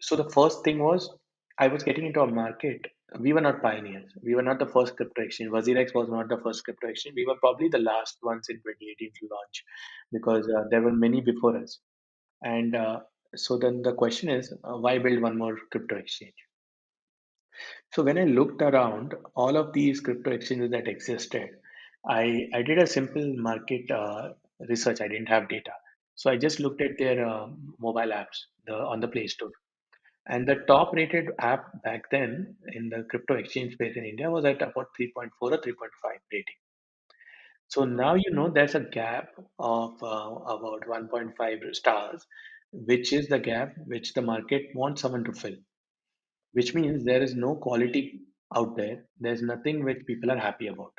So the first thing was, I was getting into a market. We were not pioneers. We were not the first crypto exchange. WazirX was not the first crypto exchange. We were probably the last ones in 2018 to launch, because there were many before us. And so then the question is, why build one more crypto exchange? So when I looked around all of these crypto exchanges that existed, I did a simple market research. I didn't have data. So I just looked at their mobile apps on the Play Store. And the top rated app back then in the crypto exchange space in India was at about 3.4 or 3.5 rating. So now there's a gap of about 1.5 stars, which is the gap which the market wants someone to fill, which means there is no quality out there. There's nothing which people are happy about.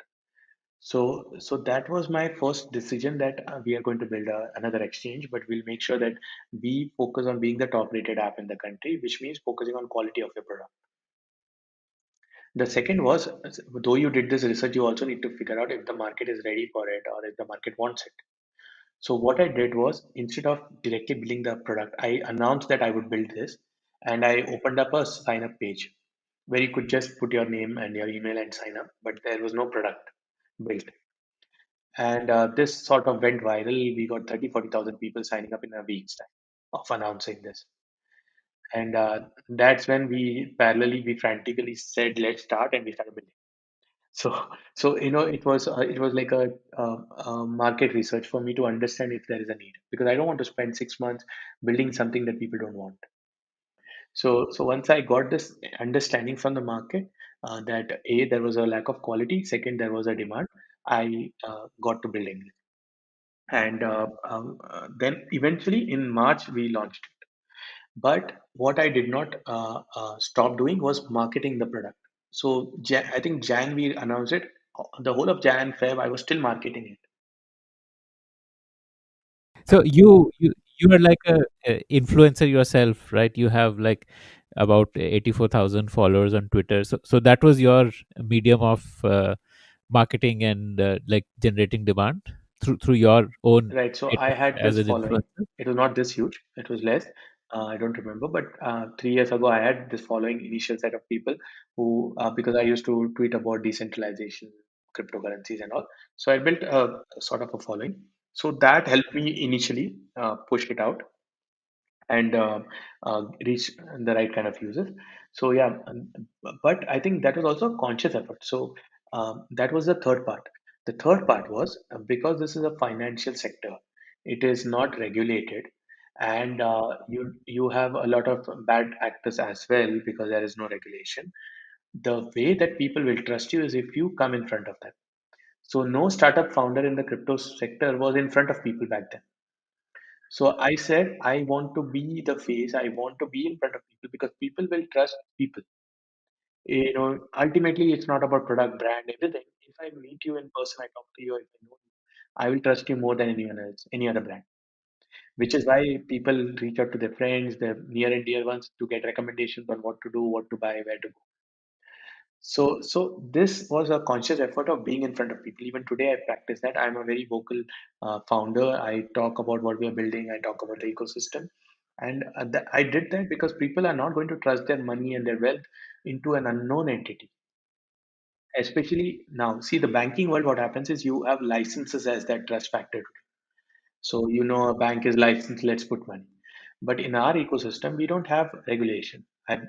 So that was my first decision, that we are going to build another exchange, but we'll make sure that we focus on being the top rated app in the country, which means focusing on quality of your product. The second was, though you did this research, you also need to figure out if the market is ready for it or if the market wants it. So what I did was, instead of directly building the product, I announced that I would build this, and I opened up a sign up page where you could just put your name and your email and sign up, but there was no product built. And this sort of went viral. We got 30, 40,000 people signing up in a week's time of announcing this. And that's when we frantically said, let's start, and we started building. So it was like a market research for me to understand if there is a need, because I don't want to spend 6 months building something that people don't want. So once I got this understanding from the market, that A, there was a lack of quality, second, there was a demand, I got to building it. And then eventually in March we launched it. But what I did not stop doing was marketing the product. So I think Jan we announced it. The whole of Jan Feb I was still marketing it. So you are like a influencer yourself, right? You have like about 84,000 followers on Twitter. So that was your medium of marketing and like generating demand through your own Right. So I native had as this an following. influencer. It was not this huge. It was less. I don't remember, but 3 years ago, I had this following initial set of people who, because I used to tweet about decentralization, cryptocurrencies, and all. So I built a sort of a following. So that helped me initially push it out and reach the right kind of users. So yeah, but I think that was also a conscious effort. So that was the third part. The third part was because this is a financial sector, it is not regulated, and you have a lot of bad actors as well because there is no regulation. The way that people will trust you is if you come in front of them. So no startup founder in the crypto sector was in front of people back then. So I said, I want to be the face. I want to be in front of people because people will trust people. Ultimately, it's not about product, brand, everything. If I meet you in person, I talk to you, if I know you, I will trust you more than anyone else, any other brand. Which is why people reach out to their friends, their near and dear ones, to get recommendations on what to do, what to buy, where to go. So this was a conscious effort of being in front of people. Even today, I practice that. I'm a very vocal founder. I talk about what we are building. I talk about the ecosystem, and I did that because people are not going to trust their money and their wealth into an unknown entity. Especially now, see the banking world. What happens is you have licenses as that trust factor. So a bank is licensed, let's put money. But in our ecosystem, we don't have regulation.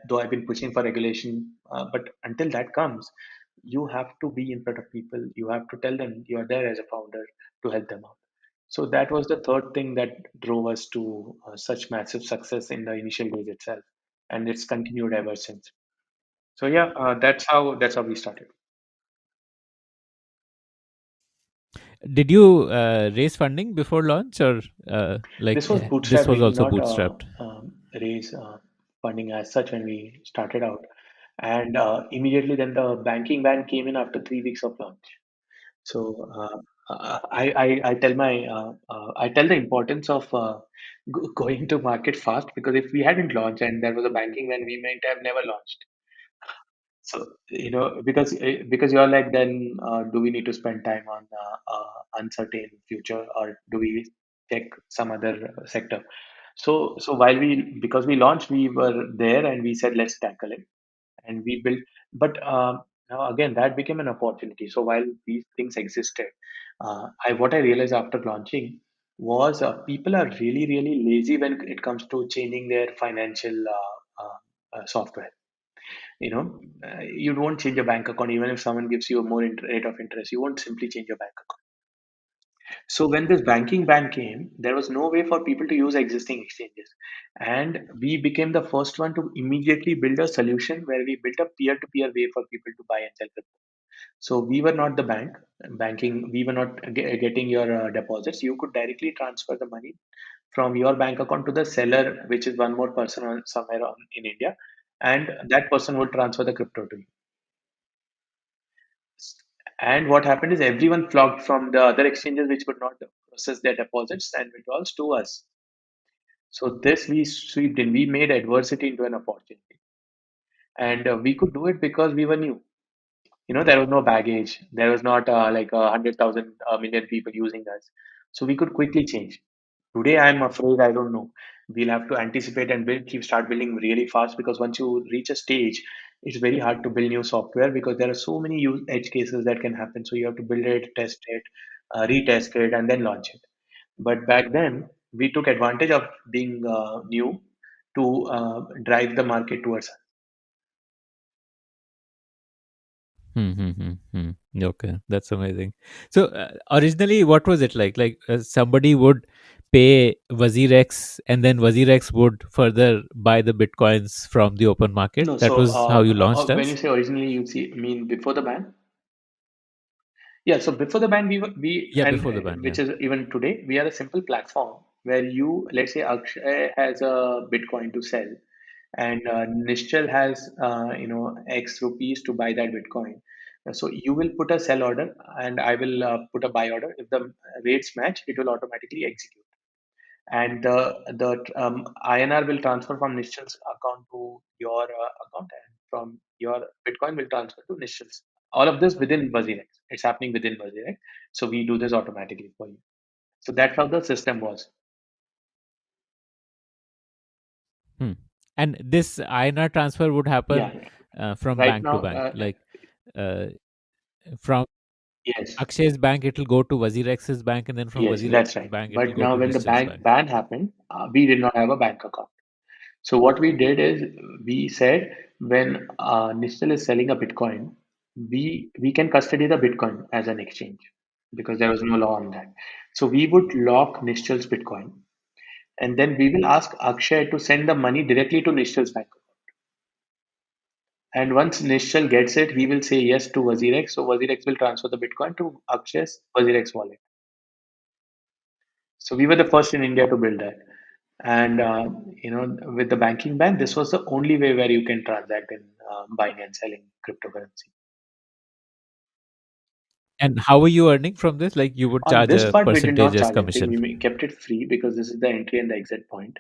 Though I've been pushing for regulation, but until that comes, you have to be in front of people. You have to tell them you are there as a founder to help them out. So that was the third thing that drove us to such massive success in the initial days itself, and it's continued ever since. So yeah, that's how we started. Did you raise funding before launch, or This was this bootstrap. was We did also not bootstrapped? raise funding as such when we started out. And immediately then the banking ban came in after 3 weeks of launch. So I tell I tell the importance of going to market fast because if we hadn't launched and there was a banking ban, we might have never launched. So because you're like, then do we need to spend time on uncertain future, or do we check some other sector? So while because we launched, we were there and we said let's tackle it, and we built. But now again, that became an opportunity. So while these things existed, I what I realized after launching was people are really really lazy when it comes to changing their financial software. You won't change your bank account even if someone gives you a more rate of interest. You won't simply change your bank account. So when this banking ban came, there was no way for people to use existing exchanges, and we became the first one to immediately build a solution where we built a peer-to-peer way for people to buy and sell crypto. So we were not the banking. We were not getting your deposits. You could directly transfer the money from your bank account to the seller, which is one more person somewhere in India, and that person would transfer the crypto to you. And what happened is everyone flocked from the other exchanges which could not process their deposits and withdrawals to us. So this we swept in. We made adversity into an opportunity, and we could do it because we were new. There was no baggage. There was not like 100,000 million people using us, so we could quickly change. Today, I'm afraid I don't know. We'll have to anticipate and start building really fast because once you reach a stage, it's very hard to build new software because there are so many edge cases that can happen. So you have to build it, test it, retest it, and then launch it. But back then, we took advantage of being new to drive the market towards us. Okay, that's amazing. So originally, what was it like? Like somebody would pay WazirX, and then WazirX would further buy the bitcoins from the open market. No, That so was how you launched when you us. say originally, mean before the ban? Yeah, so before the ban, we Yeah, and before the ban. Yeah. which is even today, we are a simple platform where you, let's say Akshay has a Bitcoin to sell, and Nischal has X rupees to buy that Bitcoin. So you will put a sell order, and I will put a buy order. If the rates match, it will automatically execute, and the INR will transfer from Nischal's account to your account, and from your Bitcoin will transfer to Nischal's. All of this within WazirX. It's happening within WazirX. So we do this automatically for you. So that's how the system was. Hmm. And this INR transfer would Yeah. happen from Right bank to now, bank, uh, from yes, Akshay's bank, it will go to WazirX's bank, and then from yes, that's WazirX's right. bank, it will But go now to when the Nischal's bank bank. ban happened, we did not have a bank account. So what we did is we said when Nischal is selling a Bitcoin, we can custody the Bitcoin as an exchange because there was no law on that. So we would lock Nischal's Bitcoin, and then we will ask Akshay to send the money directly to Nischal's bank. And once Nischal gets it, he will say yes to WazirX. So WazirX will transfer the Bitcoin to Akshay's WazirX wallet. So we were the first in India to build that. And with the banking ban, this was the only way where you can transact in buying and selling cryptocurrency. And how are you earning from this? Like you would On charge this a part, we did not percentage as charge anything. commission. Kept it free because this is the entry and the exit point.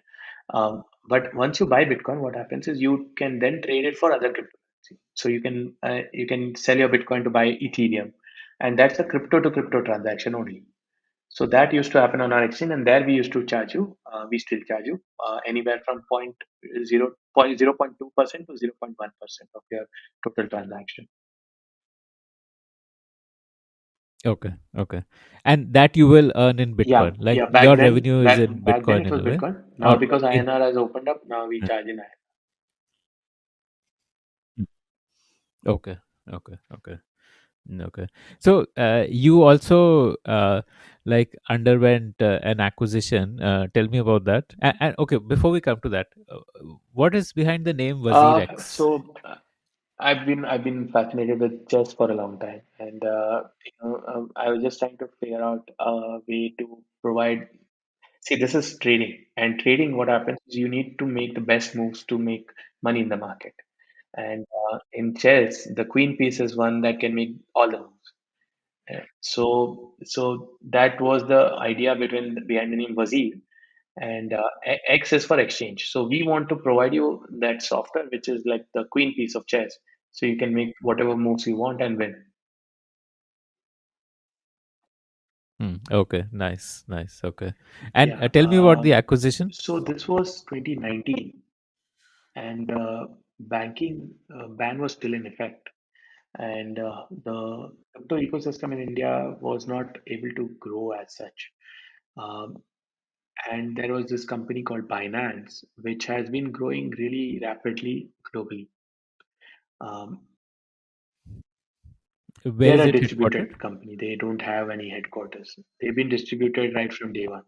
But once you buy Bitcoin, what happens is you can then trade it for other cryptocurrency. So you can sell your Bitcoin to buy Ethereum, and that's a crypto to crypto transaction only. So that used to happen on our exchange, and there we used to charge you. We still charge you anywhere from 0.2% to 0.1% of your total transaction. Okay, okay. And that you will earn in Yeah, Bitcoin. Like yeah. your revenue is in Back then Bitcoin it in was a way. Bitcoin. Now Or because in INR has opened up, now we charge in INR. okay, okay, okay. Okay. So you also like underwent an acquisition. Tell me about that. And okay, before we come to that, what is behind the name WazirX? I've been fascinated with chess for a long time, and I was just trying to figure out a way to provide. See, this is trading, and trading. What happens is you need to make the best moves to make money in the market. And in chess, the queen piece is one that can make all the moves. So that was the idea behind the name Wazir, and X is for exchange. So we want to provide you that software, which is like the queen piece of chess, so you can make whatever moves you want and win. Okay, nice, nice. Okay. And Yeah. tell me about the acquisition. So this was 2019, and banking ban was still in effect, and the crypto ecosystem in India was not able to grow as such. Um, and there was this company called Binance, which has been growing really rapidly globally. Um, Where they're is a it headquartered? distributed company. They don't have any headquarters. They've been distributed right from day one.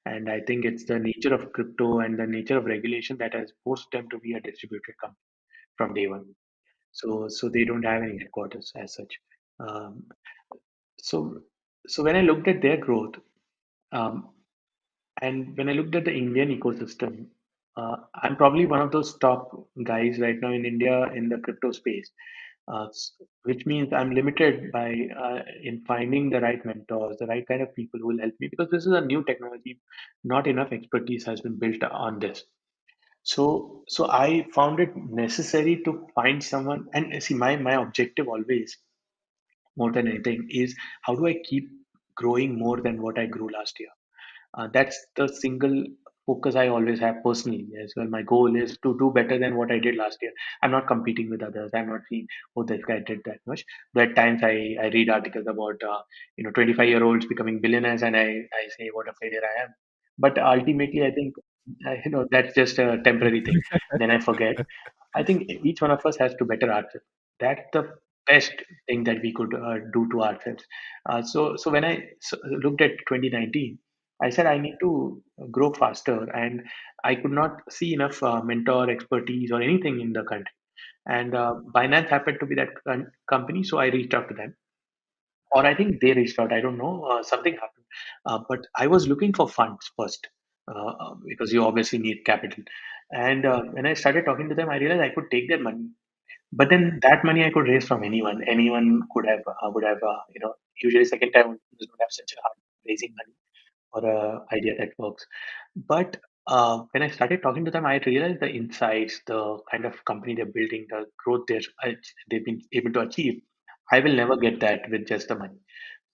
And I think it's the nature of crypto and the nature of regulation that has forced them to be a distributed company from day one. So they don't have any headquarters as such. Um, so so when I looked at their growth, um, and when I looked at the Indian ecosystem, I'm probably one of those top guys right now in India in the crypto space, which means I'm limited by in finding the right mentors, the right kind of people who will help me because this is a new technology. Not enough expertise has been built on this. So I found it necessary to find someone. And see, my objective always, more than anything, is how do I keep growing more than what I grew last year. That's the single focus I always have personally as well. My goal is to do better than what I did last year. I'm not competing with others. I'm not seeing, oh, this guy did that much. But at times I read articles about 25-year-olds becoming billionaires, and I say what a failure I am. But ultimately, I think that's just a temporary thing. Then I forget. I think each one of us has to better ourselves. That's the best thing that we could do to ourselves. So when I looked at 2019, I said I need to grow faster, and I could not see enough mentor expertise or anything in the country. And Binance happened to be that company, so I reached out to them, or I think they reached out. I don't know. Something happened, but I was looking for funds first. because you obviously need capital. And when I started talking to them, I realized I could take their money, but then that money I could raise from anyone. Anyone could have would have usually second time does not have such a hard raising money or a idea that works. But when I started talking to them, I realized the insights, the kind of company they're building, the growth they've been able to achieve. I will never get that with just the money.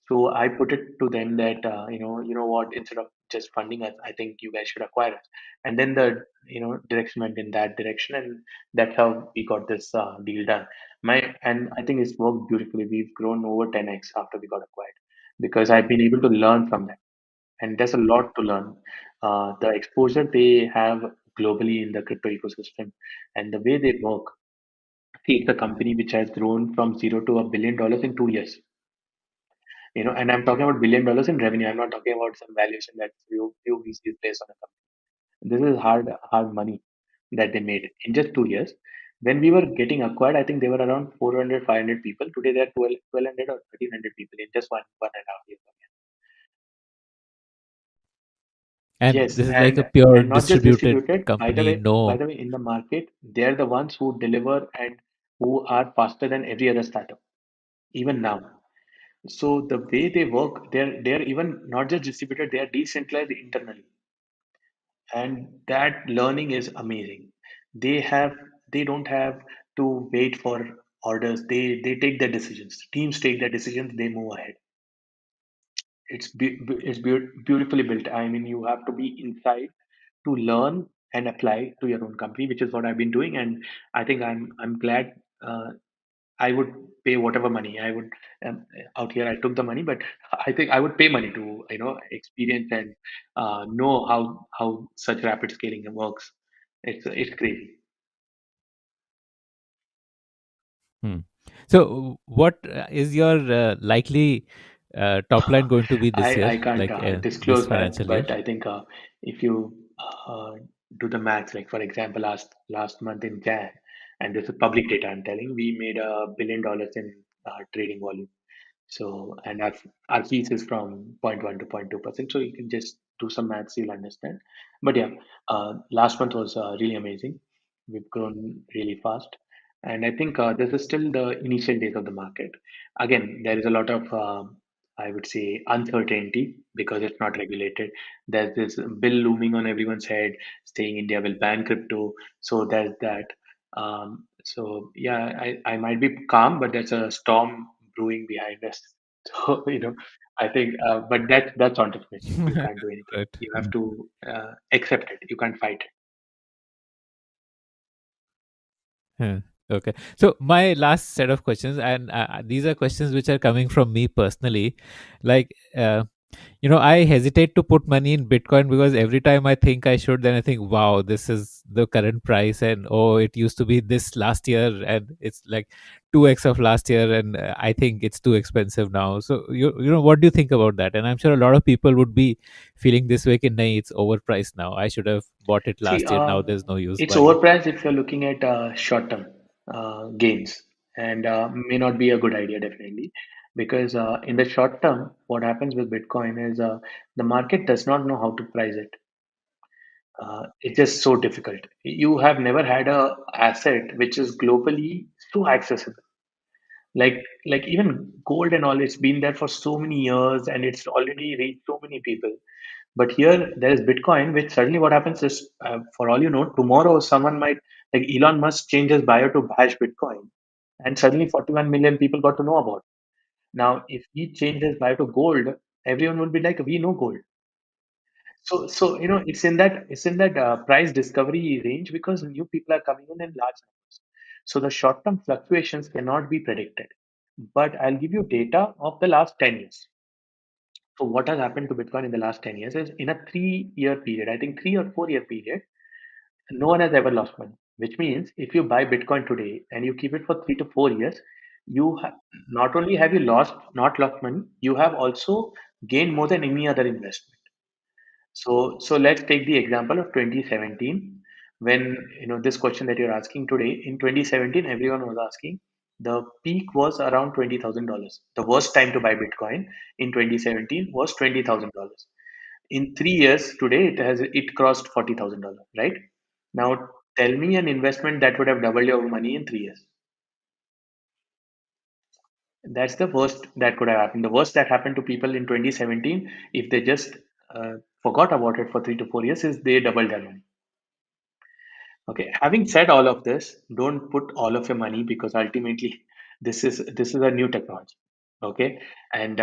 So I put it to them that you know what, instead of just funding us, I think you guys should acquire us. And then the direction went in that direction, and that's how we got this deal done. And I think it's worked beautifully. We've grown over 10x after we got acquired because I've been able to learn from them, and there's a lot to learn. The exposure they have globally in the crypto ecosystem and the way they work. See, it's a company which has grown from zero to $1 billion in 2 years. And I'm talking about $1 billion in revenue. I'm not talking about some valuation that few VCs place on a company. This is hard money that they made in just 2 years. When we were getting acquired, I think they were around 400, 500 people. Today they're 1,200 or 1,300 people in just one and a half years. And Yes, this is like a and pure and not just distributed distributed. By the company. way, by No. the way, in the market, they're the ones who deliver and who are faster than every other startup, even now. So the way they work, they're even not just distributed, they are decentralized internally, and that learning is amazing. They don't have to wait for orders. They take their decisions. Teams take their decisions. They move ahead. It's beautifully built. I mean, you have to be inside to learn and apply to your own company, which is what I've been doing. And I think I'm glad. I would pay whatever money I would out here. I took the money, but I think I would pay money to experience and know how such rapid scaling works. It's crazy. Hmm. So, what is your likely top line going to be this year, I can't like this disclose that, financial year? but I think if you do the maths, like for example, last month in Jan, and this is public data I'm telling, we made $1 billion in trading volume. So, and our fees is from 0.1 to 0.2%. So you can just do some maths, you'll understand. But yeah, last month was really amazing. We've grown really fast. And I think this is still the initial days of the market. Again, there is a lot of, I would say, uncertainty because it's not regulated. There's this bill looming on everyone's head saying India will ban crypto. So there's that. So yeah, I might be calm, but there's a storm brewing behind us. So I think, but that's entrepreneurship. You can't do anything. Right. You have to accept it. You can't fight it. Yeah. Okay. So my last set of questions, and these are questions which are coming from me personally. Like, I hesitate to put money in Bitcoin because every time I think I should, then I think, wow, this is the current price, and oh, it used to be this last year, and it's like 2x of last year, and I think it's too expensive now. So what do you think about that? And I'm sure a lot of people would be feeling this way, in nay, it's overpriced now. I should have bought it See, last year. Now there's no use it's buying. overpriced if you're looking at short-term gains, and may not be a good idea definitely, because in the short term, what happens with Bitcoin is the market does not know how to price it. It's just so difficult. You have never had a asset which is globally so accessible. Like even gold and all, it's been there for so many years and it's already reached so many people. But here there is Bitcoin, which suddenly what happens is, for all you know, tomorrow someone might, like Elon Musk, change his bio to bash Bitcoin, and suddenly 41 million people got to know about it. Now, if he changes his bio to gold, everyone will be like, we know gold. So it's in that price discovery range because new people are coming in large numbers. So the short-term fluctuations cannot be predicted. But I'll give you data of the last 10 years. So what has happened to Bitcoin in the last 10 years is in a 3-year period, I think 3 or 4 year period, no one has ever lost money. Which means if you buy Bitcoin today and you keep it for 3 to 4 years, not only have you not lost money, you have also gained more than any other investment. So let's take the example of 2017, when this question that you're asking today. In 2017, everyone was asking. The peak was around $20,000. The worst time to buy Bitcoin in 2017 was $20,000. in 3 years today it crossed $40,000, right? Now tell me an investment that would have doubled your money in 3 years. That's the worst that could have happened. The worst that happened to people in 2017, if they just forgot about it for 3 to 4 years, is they doubled their money. Okay. Having said all of this, don't put all of your money, because ultimately this is a new technology. Okay, and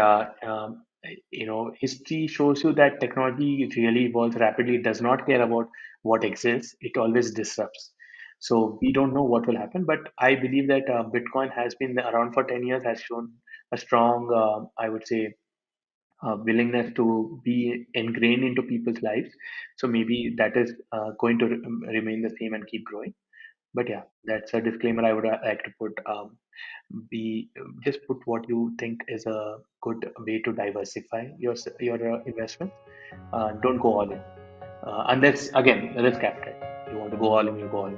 history shows you that technology really evolves rapidly. It does not care about what exists. It always disrupts. So we don't know what will happen, but I believe that Bitcoin has been around for 10 years, has shown a strong, I would say, willingness to be ingrained into people's lives. So maybe that is going to remain the same and keep growing. But yeah, that's a disclaimer I would like to put. Be Just put what you think is a good way to diversify your investment. Don't go all in, unless again risk appetite. You want to go all in, you go all in.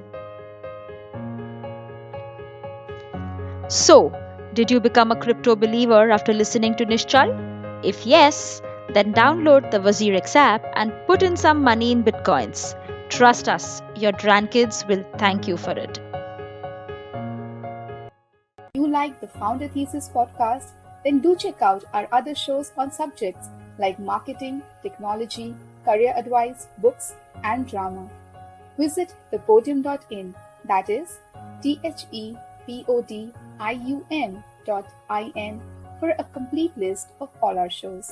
So, did you become a crypto believer after listening to Nischal? If yes, then download the WazirX app and put in some money in bitcoins. Trust us, your grandkids will thank you for it. If you like the Founder Thesis podcast, then do check out our other shows on subjects like marketing, technology, career advice, books, and drama. Visit thepodium.in, that is thepodium.in, for a complete list of all our shows.